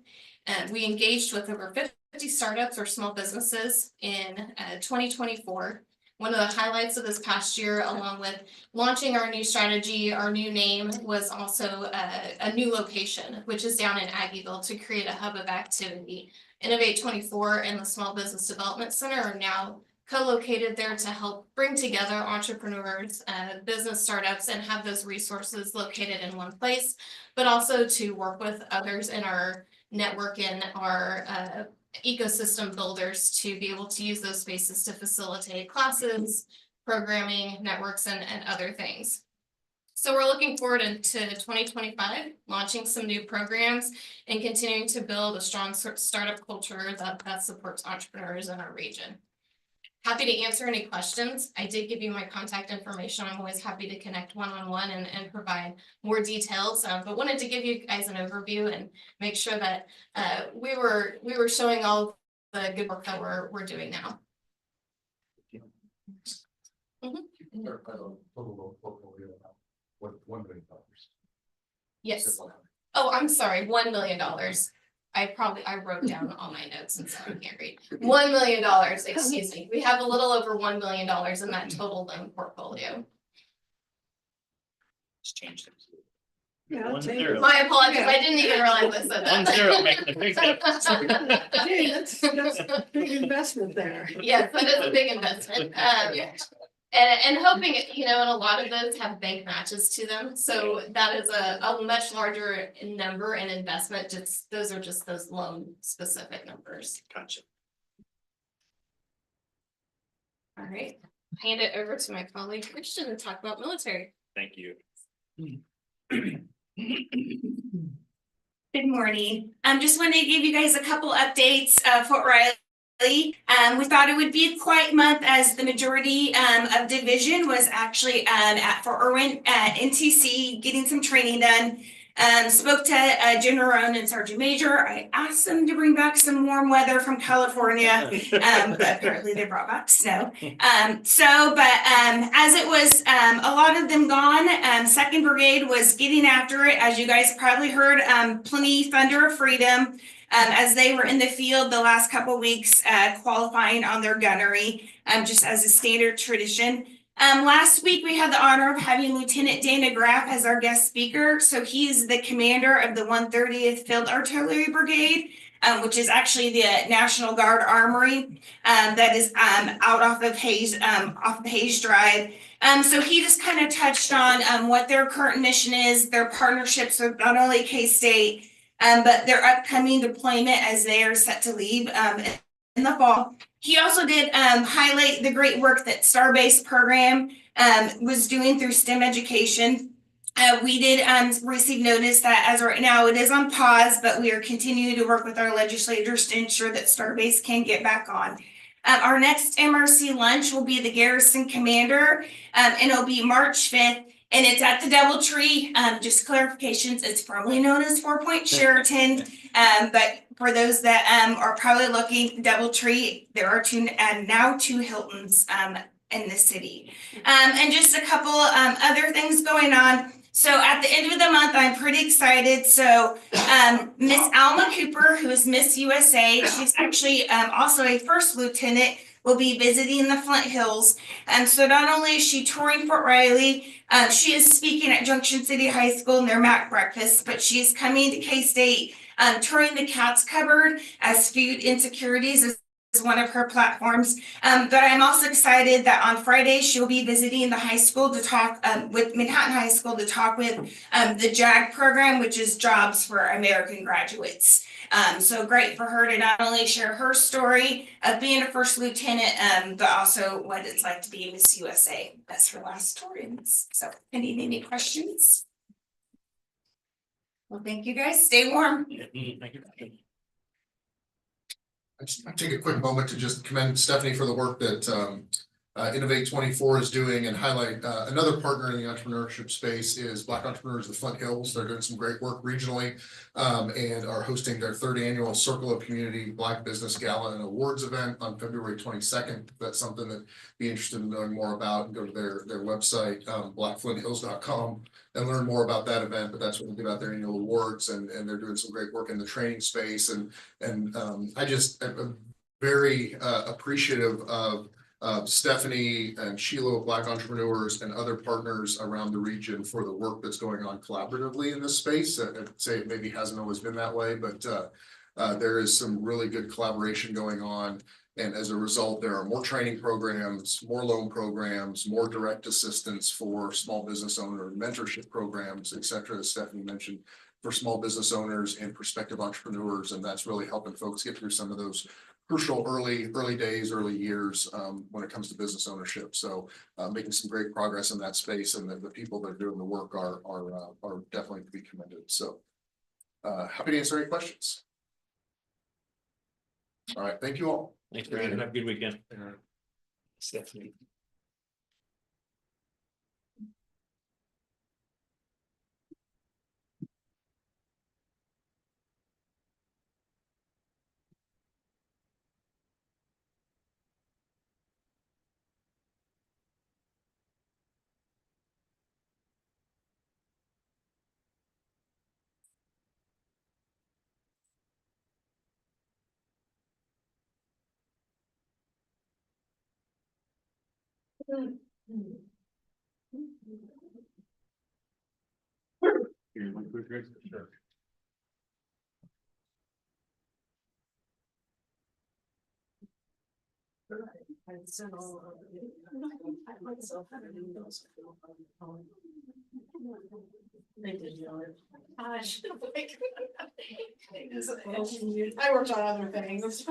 Speaker 7: We engaged with over 50 startups or small businesses in 2024. One of the highlights of this past year, along with launching our new strategy, our new name, was also a new location, which is down in Aggieville, to create a hub of activity. Innovate 24 and the Small Business Development Center are now co-located there to help bring together entrepreneurs, business startups, and have those resources located in one place, but also to work with others in our network and our ecosystem builders to be able to use those spaces to facilitate classes, programming, networks, and other things. So we're looking forward into 2025, launching some new programs and continuing to build a strong startup culture that supports entrepreneurs in our region. Happy to answer any questions. I did give you my contact information. I'm always happy to connect one-on-one and provide more details, but wanted to give you guys an overview and make sure that we were showing all the good work that we're doing now.
Speaker 5: What, $1 million?
Speaker 7: Yes. Oh, I'm sorry, $1 million. I wrote down all my notes and so I can't read. $1 million, excuse me. We have a little over $1 million in that total loan portfolio.
Speaker 6: Just change it.
Speaker 1: Yeah, I'll
Speaker 6: 1
Speaker 1: take
Speaker 6: 0.
Speaker 7: My apologies, I didn't even realize I said
Speaker 6: 1
Speaker 7: that.
Speaker 6: 0 making a big difference.
Speaker 1: Hey, that's a big investment there.
Speaker 7: Yes, that is a big investment. And hoping, and a lot of those have bank matches to them. So that is a much larger number and investment. Those are just those loan specific numbers.
Speaker 6: Gotcha.
Speaker 7: All right, hand it over to my colleague Christian to talk about military.
Speaker 6: Thank you.
Speaker 11: Good morning. Just wanted to give you guys a couple updates. Fort Riley. We thought it would be a quiet month as the majority of division was actually at Fort Irwin at NTC getting some training done. Spoke to General Roan and Sergeant Major. I asked them to bring back some warm weather from California, but apparently they brought back snow. But as it was a lot of them gone, 2nd Brigade was getting after it. As you guys probably heard, plenty Thunder of Freedom. As they were in the field the last couple weeks, qualifying on their gunnery, just as a standard tradition. Last week, we had the honor of having Lieutenant Dana Graff as our guest speaker. So he's the commander of the 130th Field Artillery Brigade, which is actually the National Guard Armory that is out off of Hayes Drive. So he just kind of touched on what their current mission is, their partnerships with not only K-State, but their upcoming deployment as they are set to leave in the fall. He also did highlight the great work that Starbase program was doing through STEM education. We did receive notice that as of right now it is on pause, but we are continuing to work with our legislators to ensure that Starbase can get back on. Our next MRC lunch will be the Garrison Commander, and it'll be March 5th. And it's at the DoubleTree. Just clarifications, it's formerly known as 4 Point Sheraton. But for those that are probably looking, DoubleTree, there are now two Hiltons in the city. And just a couple other things going on. So at the end of the month, I'm pretty excited. So Miss Alma Cooper, who is Miss USA, she's actually also a first lieutenant, will be visiting the Flint Hills. So not only is she touring Fort Riley, she is speaking at Junction City High School in their MAC breakfast, but she's coming to K-State, touring the Cat's Cupboard as food insecurities is one of her platforms. But I'm also excited that on Friday, she'll be visiting the high school to talk with Manhattan High School to talk with the JAG program, which is Jobs for American Graduates. So great for her to not only share her story of being a first lieutenant, but also what it's like to be Miss USA. That's her last story. So any questions? Well, thank you guys. Stay warm.
Speaker 6: Thank you.
Speaker 10: I take a quick moment to just commend Stephanie for the work that Innovate 24 is doing and highlight another partner in the entrepreneurship space is Black Entrepreneurs of the Flint Hills. They're doing some great work regionally and are hosting their 3rd annual Circle of Community Black Business Gala and Awards event on February 22nd. If that's something that be interested in knowing more about, and go to their website, blackflinthills.com, and learn more about that event. But that's when they give out their annual awards, and they're doing some great work in the training space. And I just am very appreciative of Stephanie and Sheila of Black Entrepreneurs and other partners around the region for the work that's going on collaboratively in this space. I'd say it maybe hasn't always been that way, but there is some really good collaboration going on. And as a result, there are more training programs, more loan programs, more direct assistance for small business owner mentorship programs, et cetera, as Stephanie mentioned, for small business owners and prospective entrepreneurs. And that's really helping folks get through some of those crucial early days, early years when it comes to business ownership. So making some great progress in that space, and the people that are doing the work are definitely to be commended. So happy to answer any questions. All right, thank you all.
Speaker 6: Thanks, Brandon. Have a good weekend. Stephanie. Sure.
Speaker 1: I worked on other things.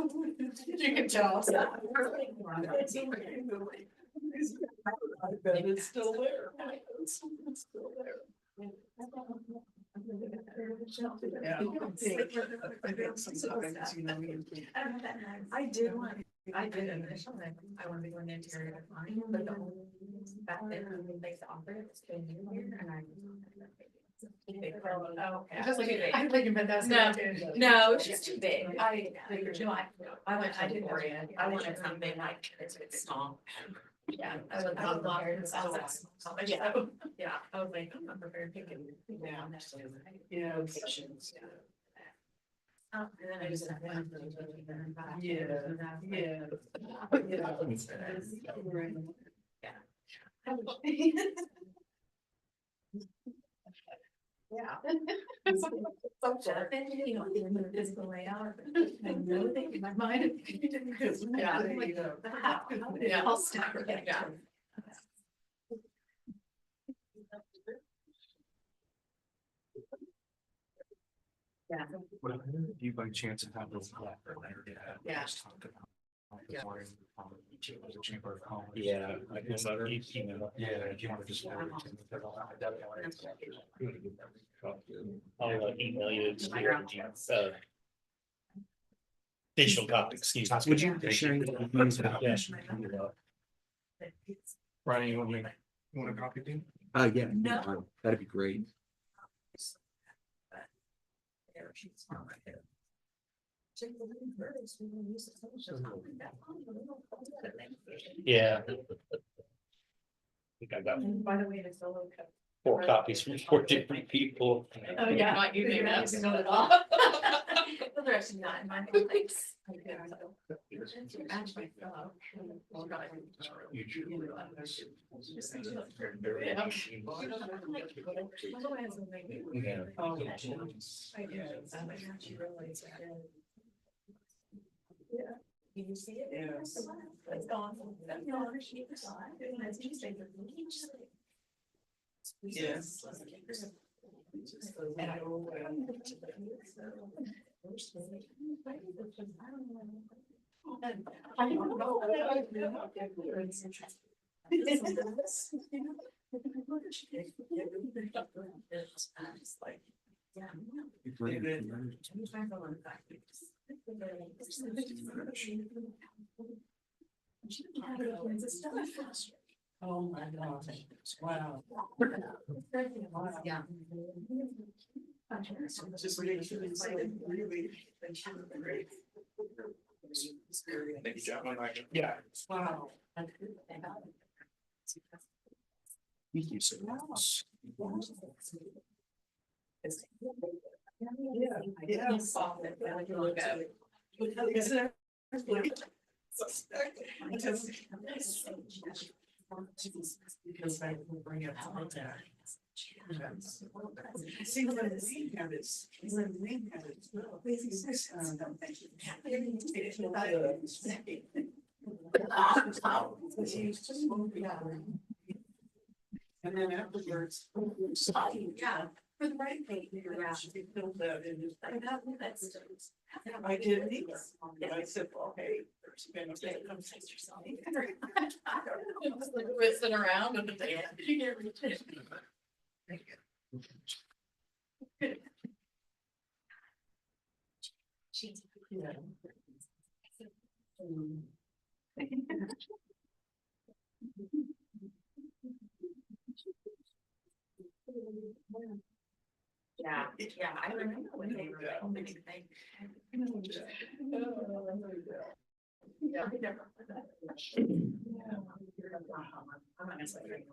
Speaker 1: You can tell. But it's still there. It's still there.
Speaker 12: I did one. I did initially. I want to be going to interior design, but the only back then when they offered it, it's been new here and I. Oh, okay.
Speaker 1: Just like, I'm thinking, but that's.
Speaker 12: No, it's just too big. I did orient. I wanted something like it's small. Yeah, I was out there. Yeah, yeah, I was like, I'm not prepared to pick it.
Speaker 1: Yeah.
Speaker 12: Locations. And then I just.
Speaker 1: Yeah.
Speaker 12: You know, the physical layout. I really think in my mind.
Speaker 1: Yeah.
Speaker 12: Yeah, I'll start. Yeah. Yeah.
Speaker 8: Well, do you by chance have those?
Speaker 12: Yeah.
Speaker 8: Yeah. The Chamber of Commerce.
Speaker 6: Yeah. I guess I
Speaker 8: Yeah, if you want to just. forward it to me, then I'll have it definitely.
Speaker 6: I'll email you. Digital copy, excuse me.
Speaker 8: Would you be sharing?
Speaker 6: Yeah.
Speaker 8: Brian, you want a copy, dude?
Speaker 4: Yeah,
Speaker 12: No.
Speaker 4: that'd be great.
Speaker 6: Yeah. I think I got.
Speaker 12: And by the way, the solo cup
Speaker 6: 4 copies from 4 different people.
Speaker 12: Oh, yeah, not you, maybe that's not at all. Those are actually not in my place. You see it? Yes. It's gone. Yes. And I will. I don't know. It's interesting. It's like. Yeah. Oh my God, wow. Yeah. Just really.
Speaker 6: Thank you, John.
Speaker 12: Yeah. Wow.
Speaker 4: Thank you so much.
Speaker 12: Yeah. Because I will bring it out there. See what the name have is. When the name have it. And then afterwards. Yeah. For the right thing, yeah, we filled that in. I did these. I said, well, hey, there's been a bit of whistling around and they. Yeah. Yeah, yeah, I remember when they were like, anything. Yeah, I never. I'm not necessarily.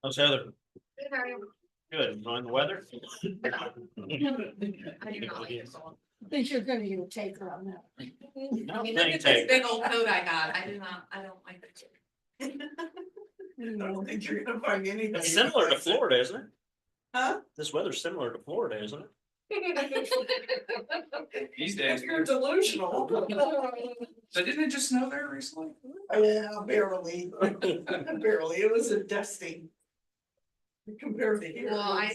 Speaker 6: How's Heather?
Speaker 7: Good, how are you?
Speaker 6: Good, enjoying the weather?
Speaker 12: I do not like this one.
Speaker 1: I think you're gonna get a take on that.
Speaker 6: No,
Speaker 12: I mean,
Speaker 6: they
Speaker 12: look at
Speaker 6: take-
Speaker 12: this big old coat I got. I don't like it.
Speaker 1: I don't think you're gonna find anything.
Speaker 6: It's similar to Florida, isn't it?
Speaker 12: Huh?
Speaker 6: This weather's similar to Florida, isn't it?
Speaker 8: These days.
Speaker 12: You're delusional.
Speaker 8: So didn't it just snow there recently?
Speaker 12: Yeah, barely, barely. It was a dusting. Compared to here.
Speaker 13: Well, I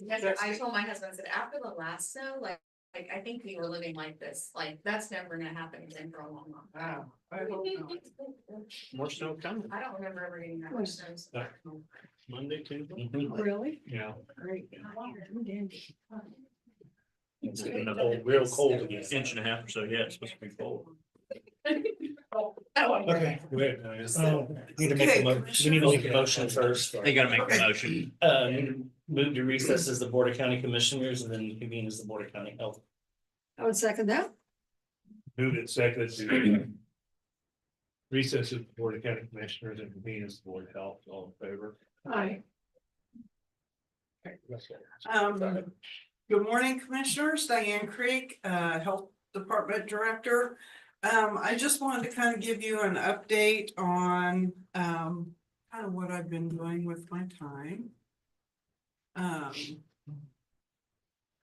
Speaker 13: told my husband, I said, after the last snow, like I think we were living like this, like, that's never gonna happen again for a long, long time.
Speaker 12: Wow. I hope not.
Speaker 6: More snow coming.
Speaker 13: I don't remember ever getting that much snow. so-
Speaker 6: Monday, Tuesday.
Speaker 1: Really?
Speaker 6: Yeah.
Speaker 1: Great.
Speaker 6: It's getting real cold again, 1.5 inches or so, yeah, it's supposed to be cold. Okay, go ahead. Need to make a we need to make a motion first.
Speaker 4: They gotta make a motion.
Speaker 6: Move to recess as the Board of County Commissioners and then convene as the Board of County Health.
Speaker 1: I would second that.
Speaker 2: Move it second to recess of the Board of County Commissioners and convene as the Board of Health, all in favor?
Speaker 1: Aye.
Speaker 12: Good morning, Commissioners. Diane Creek, Health Department Director. I just wanted to kind of give you an update on kind of what I've been doing with my time.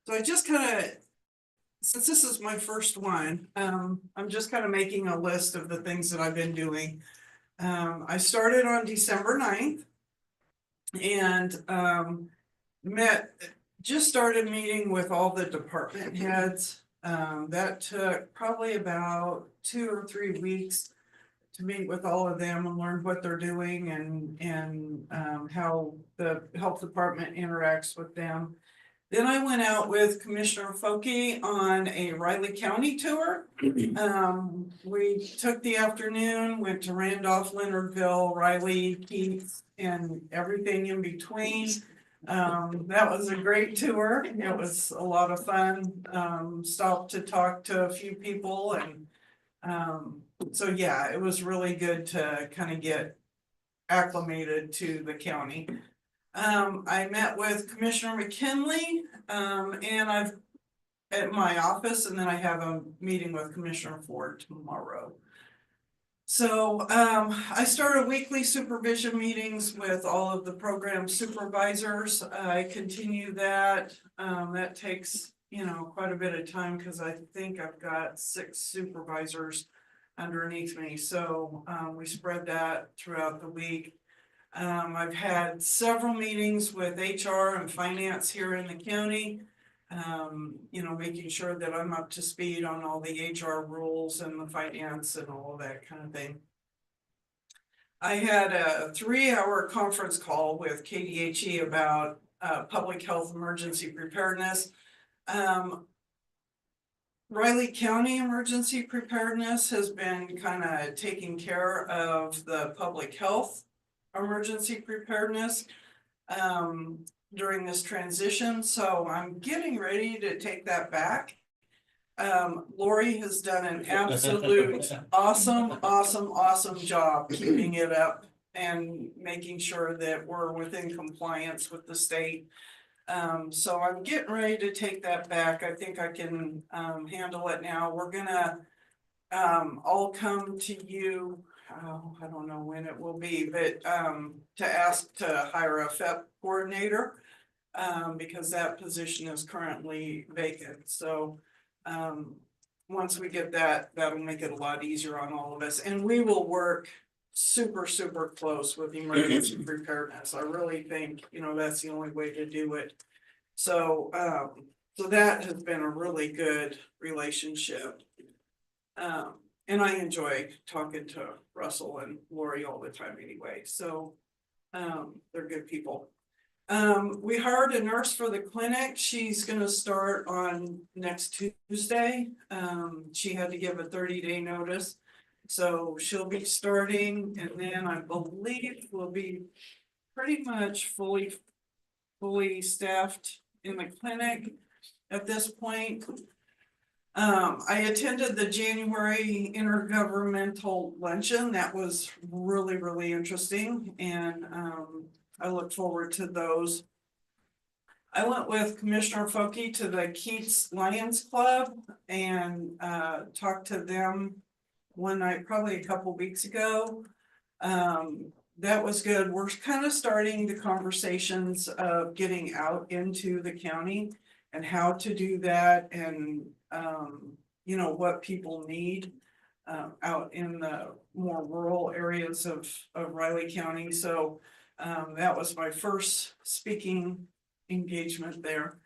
Speaker 12: So I just kind of, since this is my first one, I'm just kind of making a list of the things that I've been doing. I started on December 9th and just started meeting with all the department heads. That took probably about 2 or 3 weeks to meet with all of them and learn what they're doing and how the health department interacts with them.
Speaker 14: Then I went out with Commissioner Foki on a Riley County tour. We took the afternoon, went to Randolph, Leonardville, Riley, Keith, and everything in between. That was a great tour. It was a lot of fun. Stopped to talk to a few people and so yeah, it was really good to kind of get acclimated to the county. I met with Commissioner McKinley, and I've at my office, and then I have a meeting with Commissioner Ford tomorrow. So, I started weekly supervision meetings with all of the program supervisors. I continue that. That takes, you know, quite a bit of time because I think I've got 6 supervisors underneath me. So, we spread that throughout the week. I've had several meetings with HR and finance here in the county. You know, making sure that I'm up to speed on all the HR rules and the finance and all of that kind of thing. I had a 3-hour conference call with KDHE about public health emergency preparedness. Riley County emergency preparedness has been kind of taking care of the public health emergency preparedness during this transition, so I'm getting ready to take that back. Lori has done an absolute awesome job keeping it up and making sure that we're within compliance with the state. So I'm getting ready to take that back. I think I can handle it now. We're gonna all come to you. I don't know when it will be, but to ask to hire a FEP coordinator. Because that position is currently vacant, so once we get that, that'll make it a lot easier on all of us, and we will work super close with emergency preparedness. I really think, you know, that's the only way to do it. So so that has been a really good relationship. And I enjoy talking to Russell and Lori all the time anyway, so they're good people. We hired a nurse for the clinic. She's gonna start on next Tuesday. She had to give a 30-day notice. So she'll be starting, and then I believe we'll be pretty much fully staffed in the clinic at this point. I attended the January intergovernmental luncheon. That was really interesting, and I look forward to those. I went with Commissioner Foki to the Keats Lions Club and talked to them one night, probably a couple weeks ago. That was good. We're kind of starting the conversations of getting out into the county and how to do that, and you know, what people need out in the more rural areas of Riley County. So that was my first speaking engagement there.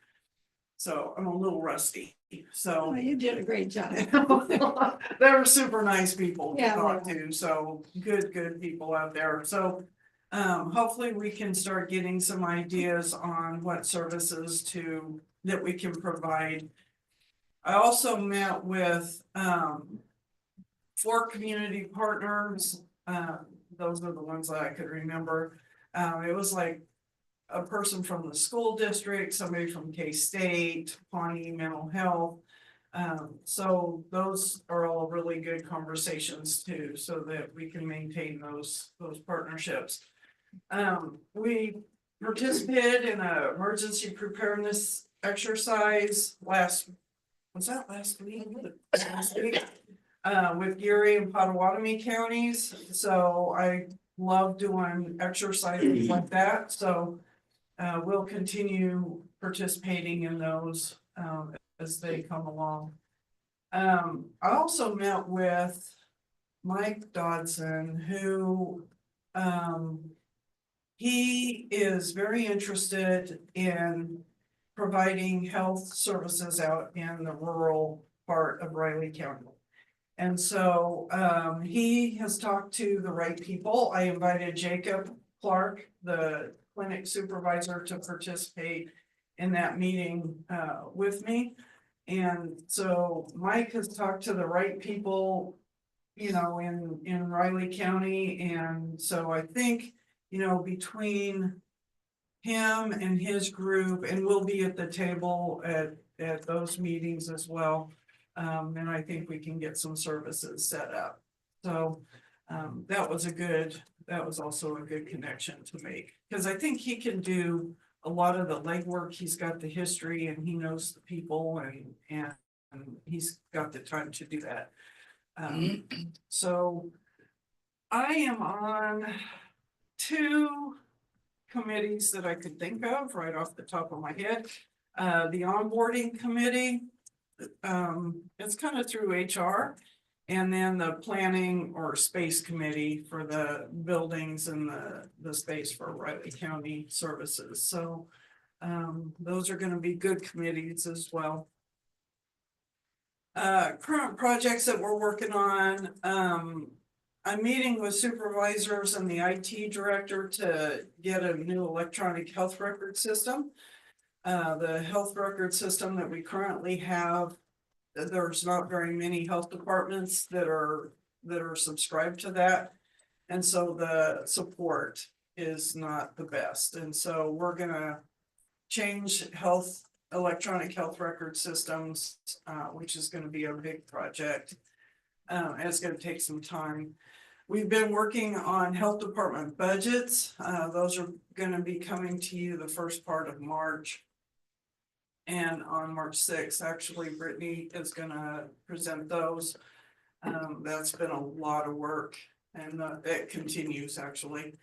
Speaker 14: So I'm a little rusty, so.
Speaker 1: Oh, you did a great job.
Speaker 14: They were super nice people to
Speaker 1: Yeah,
Speaker 14: talk
Speaker 1: they
Speaker 14: to, so good people out there. So hopefully we can start getting some ideas on what services that we can provide. I also met with 4 community partners. Those are the ones that I could remember. It was like a person from the school district, somebody from K-State, Pawnee Mental Health. So those are all really good conversations too, so that we can maintain those partnerships. We participated in an emergency preparedness exercise last week? Last week, with Geary and Potawatomi counties. So I love doing exercises like that, so we'll continue participating in those as they come along. I also met with Mike Dodson, who he is very interested in providing health services out in the rural part of Riley County. And so he has talked to the right people. I invited Jacob Clark, the clinic supervisor, to participate in that meeting with me. And so Mike has talked to the right people, you know, in Riley County. And so I think, you know, between him and his group, and we'll be at the table at those meetings as well. And I think we can get some services set up. So that was also a good connection to make, because I think he can do a lot of the legwork. He's got the history and he knows the people and he's got the time to do that. So I am on 2 committees that I could think of right off the top of my head. The onboarding committee, it's kind of through HR. And then the planning or space committee for the buildings and the space for Riley County services. So those are gonna be good committees as well. Current projects that we're working on, I'm meeting with supervisors and the IT director to get a new electronic health record system. The health record system that we currently have, there's not very many health departments that are subscribed to that. And so the support is not the best. And so we're gonna change electronic health record systems, which is gonna be a big project. And it's gonna take some time. We've been working on health department budgets. Those are gonna be coming to you the first part of March. And on March 6th, actually, Brittany is gonna present those. That's been a lot of work and it continues actually.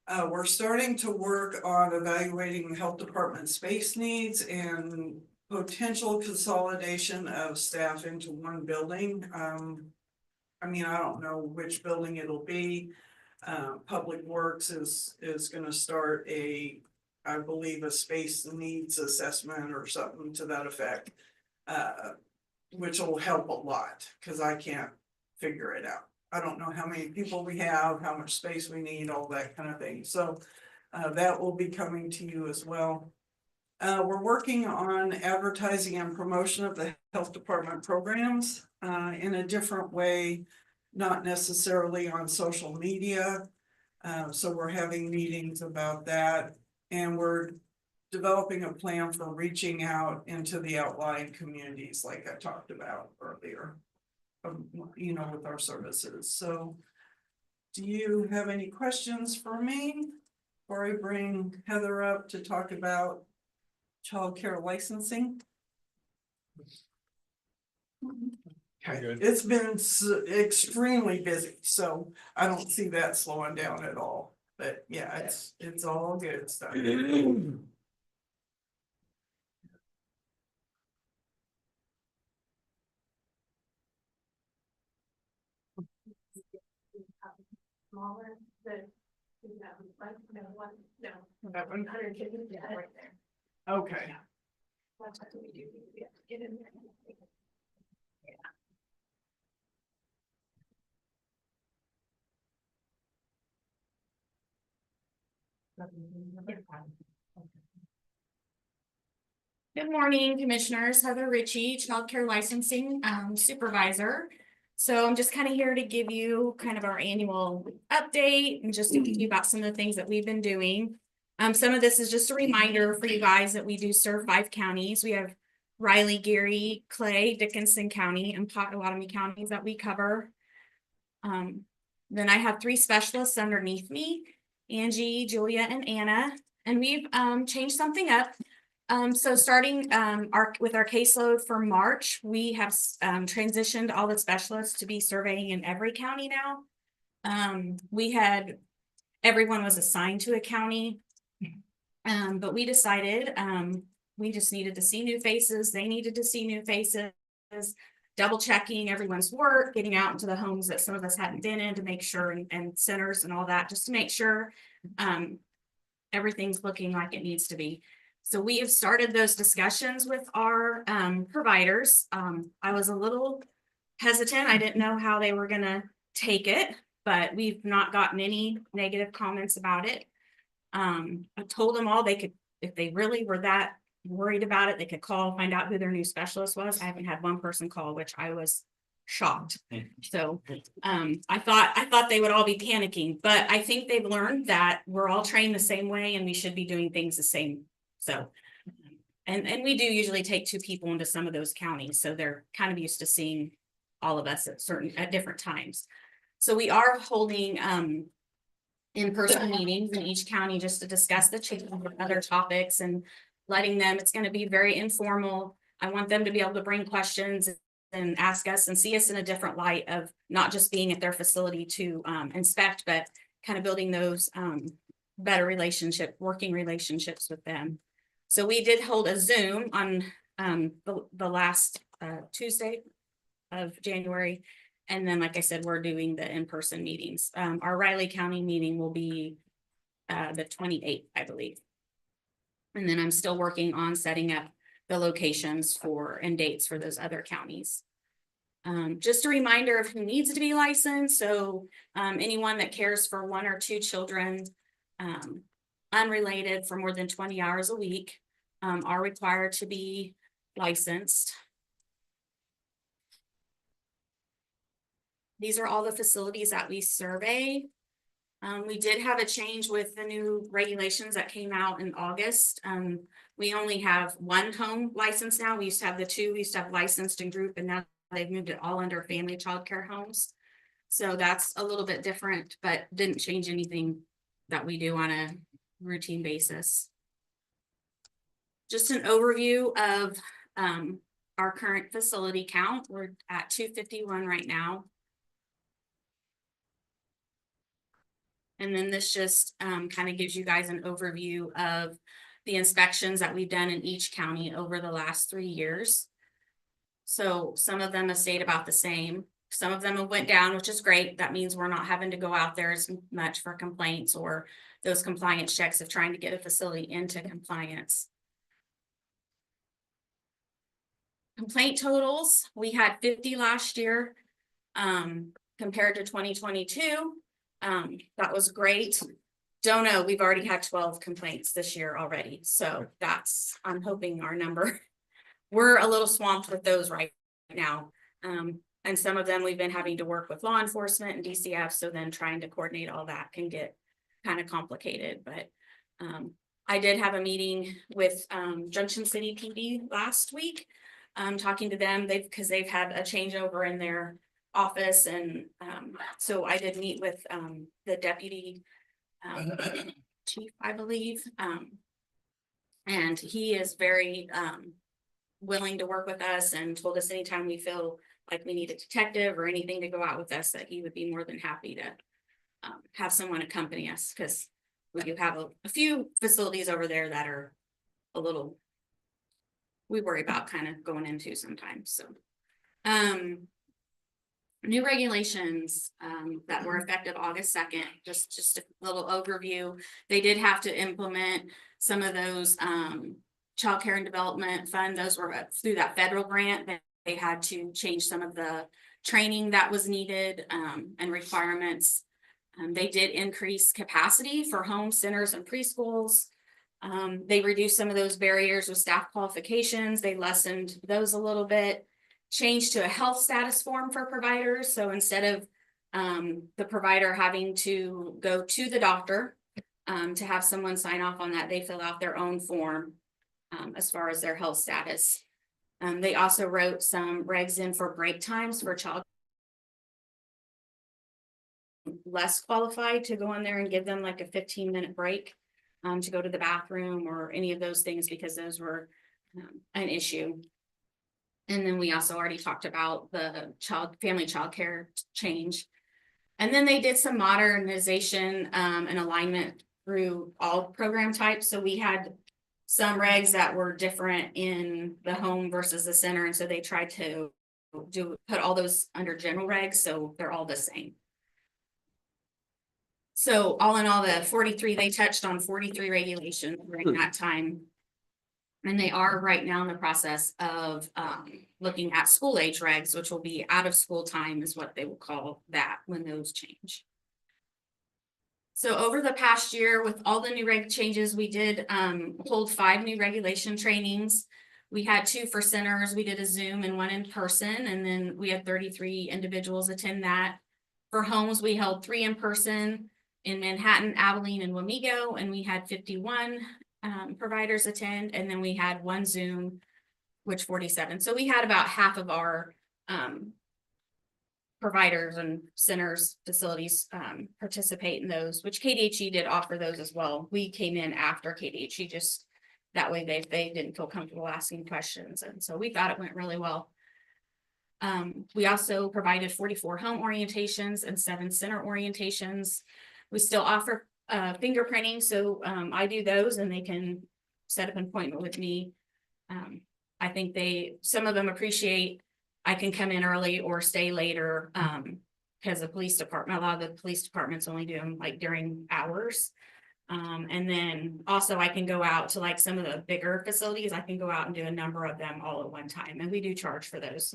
Speaker 14: We're starting to work on evaluating the health department space needs and potential consolidation of staff into one building. I mean, I don't know which building it'll be. Public Works is gonna start I believe a space needs assessment or something to that effect. Which will help a lot, cause I can't figure it out. I don't know how many people we have, how much space we need, all that kind of thing, so. That will be coming to you as well. We're working on advertising and promotion of the health department programs, in a different way. Not necessarily on social media, so we're having meetings about that. And we're developing a plan for reaching out into the outlying communities like I talked about earlier. You know, with our services. So do you have any questions for me? Before I bring Heather up to talk about childcare licensing? Okay, it's been extremely busy, so I don't see that slowing down at all. But yeah, it's all good stuff.
Speaker 12: Smaller, no.
Speaker 14: That one?
Speaker 12: 150, yeah, right there.
Speaker 14: Okay.
Speaker 12: That's what we do. We have to get in there.
Speaker 7: Good morning, Commissioners. Heather Ritchie, Child Care Licensing Supervisor. So I'm just kind of here to give you kind of our annual update and just to give you about some of the things that we've been doing. Some of this is just a reminder for you guys that we do serve 5 counties. We have Riley, Geary, Clay, Dickinson County, and Potawatomi counties that we cover. Then I have 3 specialists underneath me, Angie, Julia, and Anna, and we've changed something up. So starting with our caseload for March, we have transitioned all the specialists to be surveying in every county now. Everyone was assigned to a county. But we decided we just needed to see new faces. They needed to see new faces, double checking everyone's work, getting out into the homes that some of us hadn't been in to make sure, and centers and all that, just to make sure everything's looking like it needs to be. So we have started those discussions with our providers. I was a little hesitant. I didn't know how they were gonna take it, but we've not gotten any negative comments about it. I told them all they could, if they really were that
Speaker 15: worried about it, they could call, find out who their new specialist was. I haven't had one person call, which I was shocked. So, I thought they would all be panicking, but I think they've learned that we're all trained the same way and we should be doing things the same. So, and we do usually take 2 people into some of those counties, so they're kind of used to seeing all of us at different times. So we are holding, in-person meetings in each county just to discuss the change and other topics and letting them, it's gonna be very informal. I want them to be able to bring questions and ask us and see us in a different light of not just being at their facility to inspect, but kind of building those better working relationships with them. So we did hold a Zoom on the last Tuesday of January. And then, like I said, we're doing the in-person meetings. Our Riley County meeting will be the 28th, I believe. And then I'm still working on setting up the locations and dates for those other counties. Just a reminder of who needs to be licensed. So anyone that cares for 1 or 2 children, unrelated for more than 20 hours a week, are required to be licensed. These are all the facilities that we survey. We did have a change with the new regulations that came out in August. We only have 1 home license now. We used to have the 2, we used to have licensed in group, and now they've moved it all under family childcare homes. So that's a little bit different, but didn't change anything that we do on a routine basis. Just an overview of our current facility count. We're at 251 right now. And then this just kind of gives you guys an overview of the inspections that we've done in each county over the last 3 years. So some of them have stayed about the same. Some of them have went down, which is great. That means we're not having to go out there as much for complaints or those compliance checks of trying to get a facility into compliance. Complaint totals, we had 50 last year compared to 2022. That was great. Don't know, we've already had 12 complaints this year already. So I'm hoping our number, we're a little swamped with those right now. And some of them we've been having to work with law enforcement and DCF. So then trying to coordinate all that can get kind of complicated. But I did have a meeting with Junction City PD last week, talking to them because they've had a changeover in their office. And so I did meet with the deputy chief, I believe. And he is very willing to work with us and told us anytime we feel like we need a detective or anything to go out with us, that he would be more than happy to have someone accompany us, because we do have a few facilities over there that are a little, we worry about kind of going into sometimes. So new regulations that were effective August 2nd, just a little overview. They did have to implement some of those Child Care and Development Fund. Those were through that federal grant. They had to change some of the training that was needed and requirements. They did increase capacity for home centers and preschools. They reduced some of those barriers with staff qualifications. They lessened those a little bit. Changed to a health status form for providers. So instead of the provider having to go to the doctor to have someone sign off on that, they fill out their own form as far as their health status. They also wrote some regs in for break times for child less qualified to go in there and give them like a 15-minute break to go to the bathroom or any of those things, because those were an issue. And then we also already talked about the family child care change. And then they did some modernization and alignment through all program types. So we had some regs that were different in the home versus the center. And so they tried to put all those under general regs, so they're all the same. So all in all, the 43, they touched on 43 regulations during that time. And they are right now in the process of looking at school age regs, which will be out of school time is what they will call that when those change. So over the past year, with all the new reg changes, we did hold 5 new regulation trainings. We had 2 for centers. We did a Zoom and 1 in person, and then we had 33 individuals attend that. For homes, we held 3 in person in Manhattan, Abilene, and Wamego, and we had 51 providers attend, and then we had 1 Zoom, which 47. So we had about half of our providers and centers, facilities participate in those, which KDHE did offer those as well. We came in after KDHE, just that way they didn't feel comfortable asking questions, and so we thought it went really well. We also provided 44 home orientations and 7 center orientations. We still offer fingerprinting, so I do those and they can set up an appointment with me. I think some of them appreciate I can come in early or stay later, because the police department, a lot of the police departments only do them like during hours. And then also I can go out to like some of the bigger facilities. I can go out and do a number of them all at one time, and we do charge for those.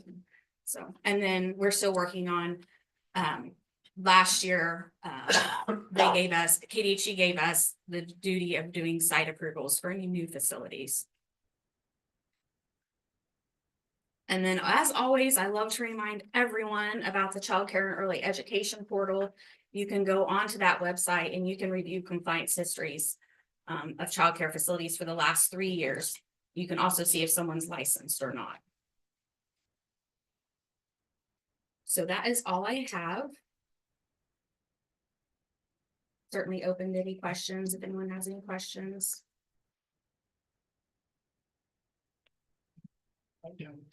Speaker 15: So, and then we're still working on, last year, KDHE gave us the duty of doing site approvals for any new facilities. And then, as always, I love to remind everyone about the Child Care and Early Education portal. You can go onto that website and you can review compliance histories of child care facilities for the last 3 years. You can also see if someone's licensed or not. So that is all I have. Certainly open to any questions if anyone has any questions. Thank you.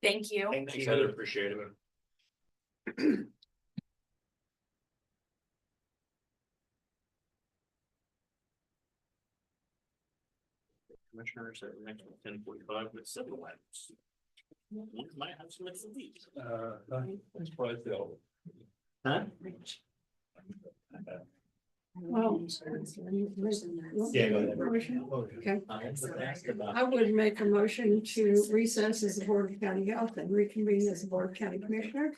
Speaker 6: Thanks, Heather, appreciate it. Commissioners at next 10:45 with civil items. Might have some of these. That's probably the. Huh?
Speaker 1: Well.
Speaker 6: Yeah, go ahead.
Speaker 1: Motion? Okay. I would make a motion to recess as the Board of County Health and reconvene as the Board of County Commissioner.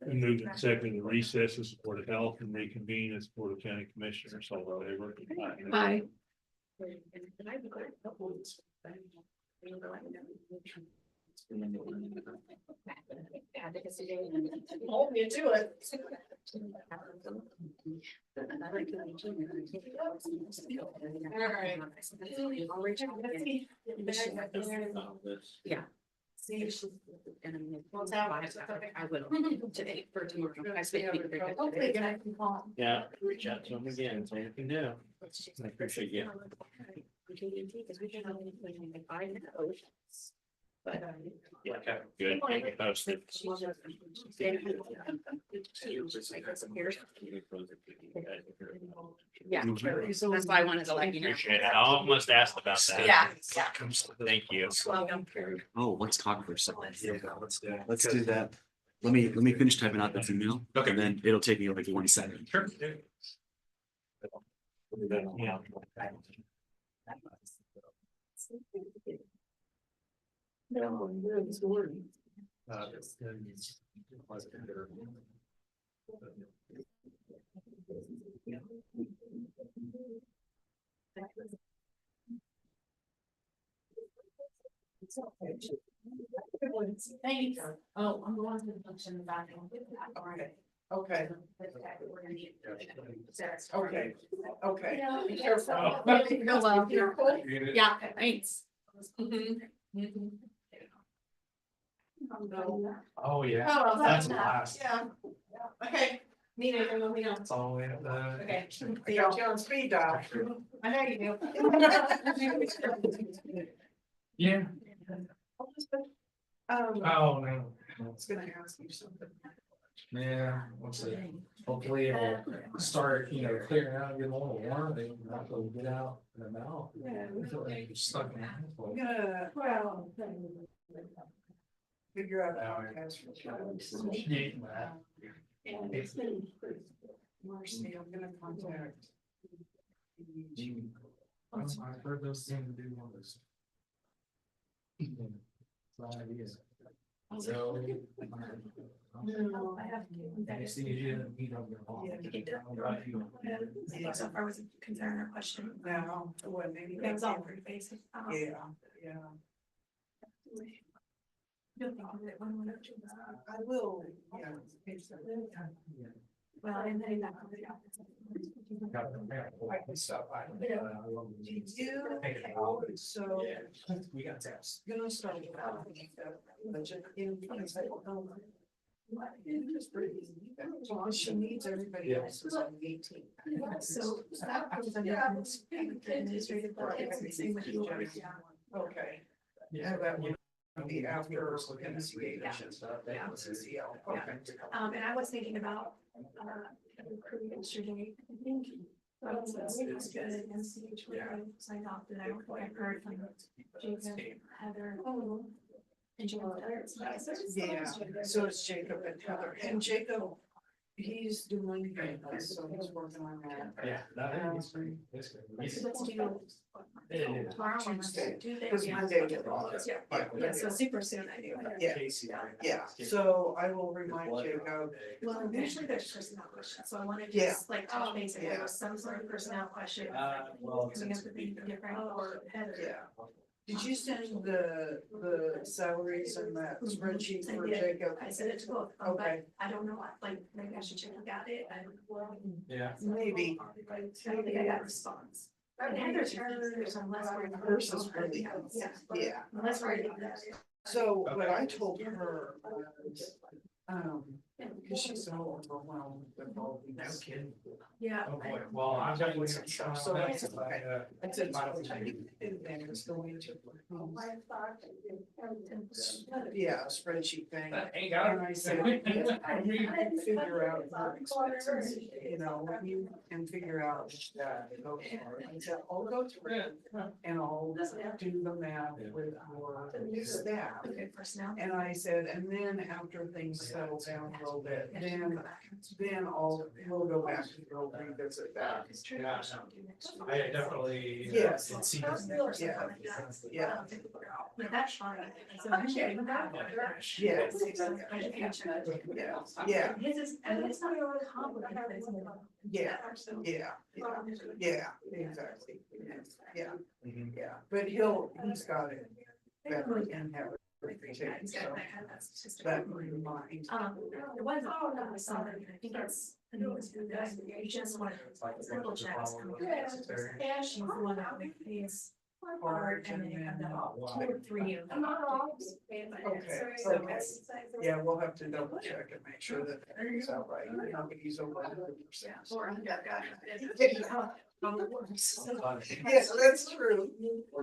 Speaker 2: Moved and seconded to recess as Board of Health and reconvene as Board of County Commissioners. All in favor?
Speaker 1: Aye.
Speaker 12: Hold me to it.
Speaker 15: Yeah. See, I will today for tomorrow.
Speaker 6: Yeah, reach out to them again, so you can do. I appreciate you.
Speaker 15: But
Speaker 6: Yeah, okay, good. Keep it posted.
Speaker 15: yeah, that's why I wanted to let you know.
Speaker 6: Appreciate it. I almost asked about that.
Speaker 15: Yeah.
Speaker 6: Thank you.
Speaker 4: Oh, let's talk for a second.
Speaker 2: Yeah, let's do it.
Speaker 4: Let's do that. Let me finish typing out this email.
Speaker 6: Okay.
Speaker 4: And then it'll take me like 1 second.
Speaker 6: Sure. Yeah.
Speaker 12: Thank you. Oh, I'm going to the function in the back. All right. Okay. Okay. Okay. Be careful.
Speaker 15: Go well. Yeah, thanks.
Speaker 8: Oh, yeah.
Speaker 12: Oh,
Speaker 8: That's last.
Speaker 12: Yeah. Okay. Need it, and we
Speaker 8: It's all the way up there.
Speaker 12: Okay. You're on speed dial. I know you do.
Speaker 8: Yeah.
Speaker 12: Oh,
Speaker 8: no.
Speaker 12: I was gonna ask you something.
Speaker 8: Yeah, we'll see. Hopefully it'll start, clearing out, get a little warm, they can not go get out and about.
Speaker 12: Yeah.
Speaker 8: I feel like I'm stuck in.
Speaker 12: I'm gonna, well. Figure out how I guys. Marcy, I'm gonna contact.
Speaker 8: I've heard those things do all this. So.
Speaker 12: No, I have. So far was a concern or question.
Speaker 14: No, what, maybe.
Speaker 12: That was all pretty basic.
Speaker 14: Yeah, yeah. I will, yeah.
Speaker 12: Well, and then.
Speaker 8: I can stop by.
Speaker 14: So.
Speaker 8: We got tests.
Speaker 14: Gonna start with budget. She needs everybody else's on the 18th.
Speaker 12: So that was the administrative.
Speaker 14: Okay. Yeah, that would be after negotiation.
Speaker 12: Yeah.
Speaker 14: Okay.
Speaker 12: And I was thinking about, recruiting yesterday, I think. It's good, and see which one sign off that I've heard from Jacob, Heather. And Jacob.
Speaker 14: Yeah, so it's Jacob and Heather, and Jacob, he's doing, so he's working on that.
Speaker 8: Yeah.
Speaker 12: Let's do. Tomorrow.
Speaker 14: Tuesday,
Speaker 12: Tuesday.
Speaker 14: because Monday we're off.
Speaker 12: Yeah, so super soon I do.
Speaker 14: Yeah, yeah, so I will remind Jacob.
Speaker 12: Well, usually there's personnel questions, so I wanna
Speaker 14: Yeah.
Speaker 12: just like touch base if there was some sort of personnel question.
Speaker 8: Well,
Speaker 12: Coming up with anything different or Heather.
Speaker 14: Yeah. Did you send the salaries and that spreadsheet for
Speaker 12: I did.
Speaker 14: Jacob?
Speaker 12: I sent it to both, of them,
Speaker 14: Okay.
Speaker 12: but I don't know, like, maybe I should check if I got it,
Speaker 8: Yeah.
Speaker 14: Maybe.
Speaker 12: I don't think I got a response. And Heather's hers, unless we're.
Speaker 14: Hers is really,
Speaker 12: Yeah.
Speaker 14: yeah.
Speaker 12: Unless we're. in that.
Speaker 14: So what I told her was, because she's so overwhelmed with all these.
Speaker 12: Yeah.
Speaker 8: Oh, boy. Well, I'm definitely.
Speaker 14: So I said, okay. I said, and then it's going to. Yeah, a spreadsheet thing.
Speaker 8: Ain't got
Speaker 14: And I said, you can figure out your expenses, you know, you can figure out that. I said, I'll go through it and I'll do the math with your staff.
Speaker 12: Okay, personnel.
Speaker 14: And I said, and then after things settle down a little bit, then we'll go back and we'll revisit that.
Speaker 8: Yeah. I definitely.
Speaker 14: Yes.
Speaker 8: It seems.
Speaker 14: Yeah, yeah.
Speaker 12: But that's fine. So I'm sharing that.
Speaker 14: Yes.
Speaker 12: Yeah.
Speaker 14: Yeah.
Speaker 12: His is, and it's not really complicated. It's more-
Speaker 14: Yeah, yeah, yeah, exactly. Yeah, yeah, but he's got it better and have everything,
Speaker 12: He's
Speaker 14: so
Speaker 12: got that kind of, that's just.
Speaker 14: that mind.
Speaker 12: It wasn't, something, I think it's, I think it's good, you just want to double check. She's the one that pays hard and then you have the 2 or 3 of them.
Speaker 14: Okay,
Speaker 12: So
Speaker 14: okay.
Speaker 12: it's.
Speaker 14: Yeah, we'll have to double check and make sure that everything's out right. Nobody's over 100%.
Speaker 12: Or I'm that guy.
Speaker 14: Yes, that's true.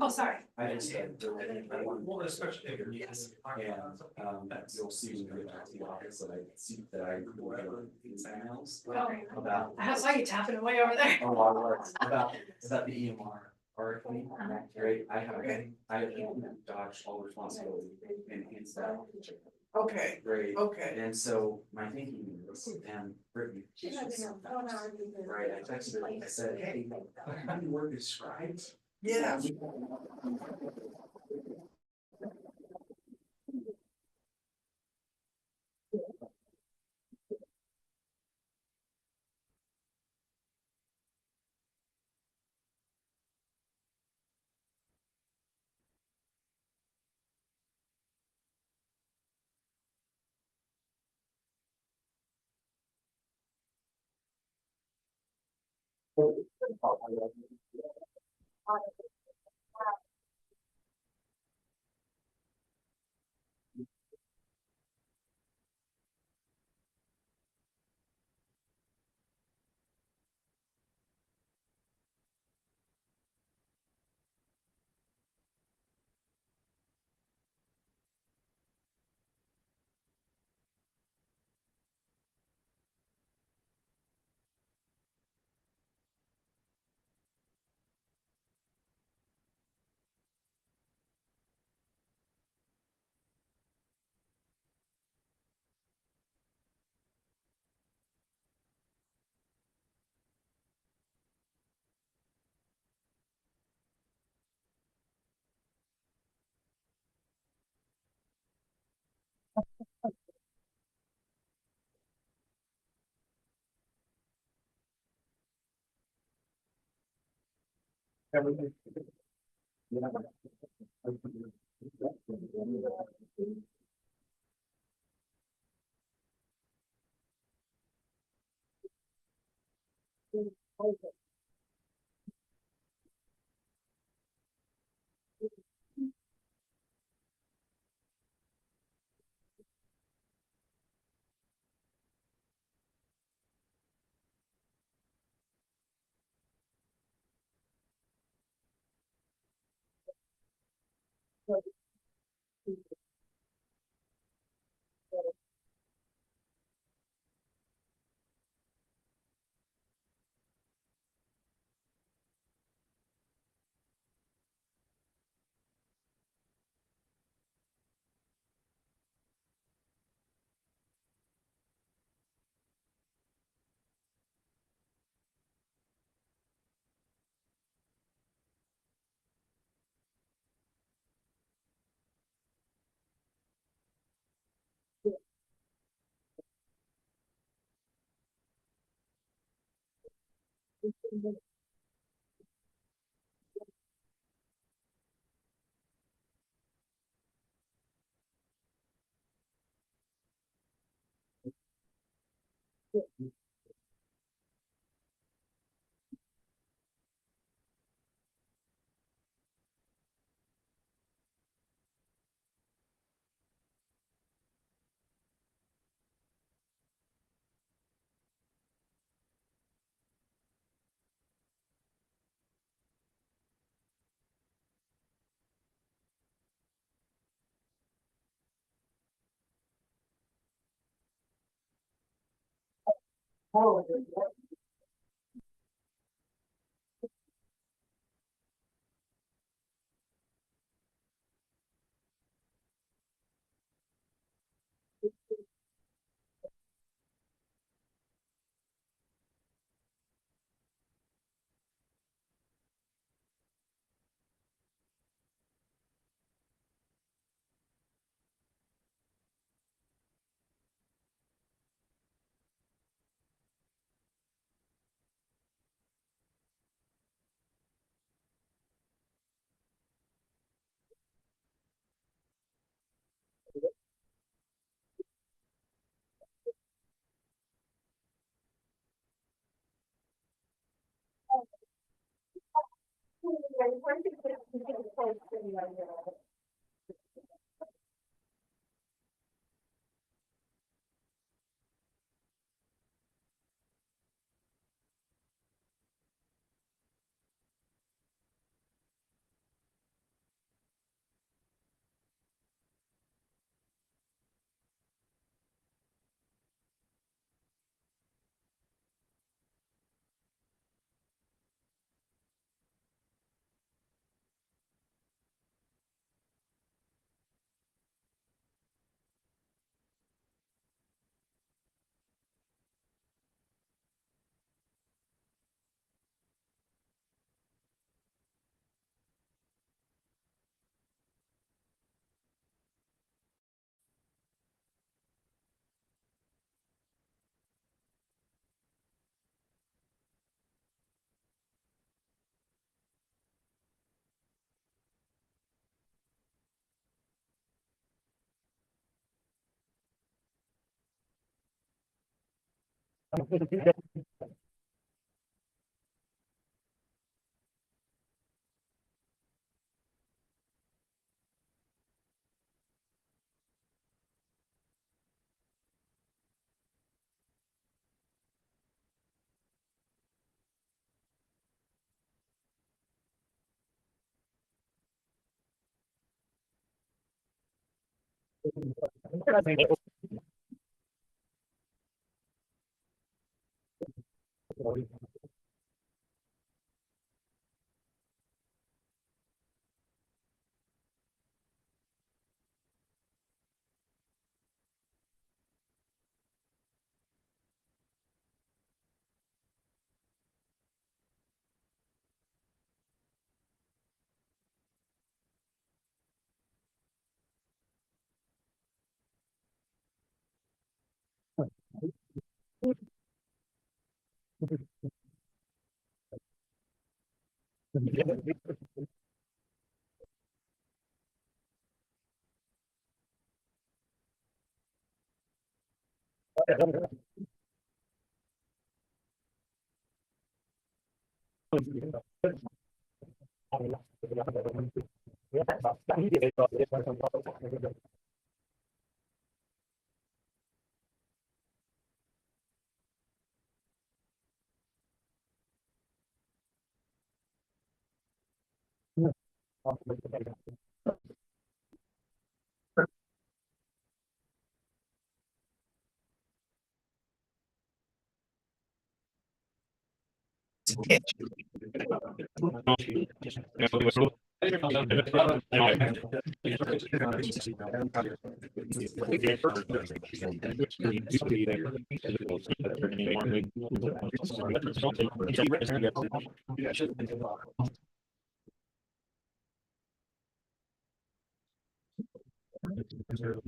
Speaker 12: Oh, sorry.
Speaker 4: I just had.
Speaker 8: Well, especially.
Speaker 14: Yes.
Speaker 4: You'll see when we get back to the office that I see that I. These emails
Speaker 12: Okay.
Speaker 4: about.
Speaker 12: I saw you tapping away over there.
Speaker 4: Oh, I was, about the EMR article, right? I have dodged all responsibility and hands that.
Speaker 14: Okay,
Speaker 4: Great.
Speaker 14: okay.
Speaker 4: And so my thinking is, and Brittany. Right, I texted her, I said, hey, how do you work as scribes?
Speaker 14: Yeah.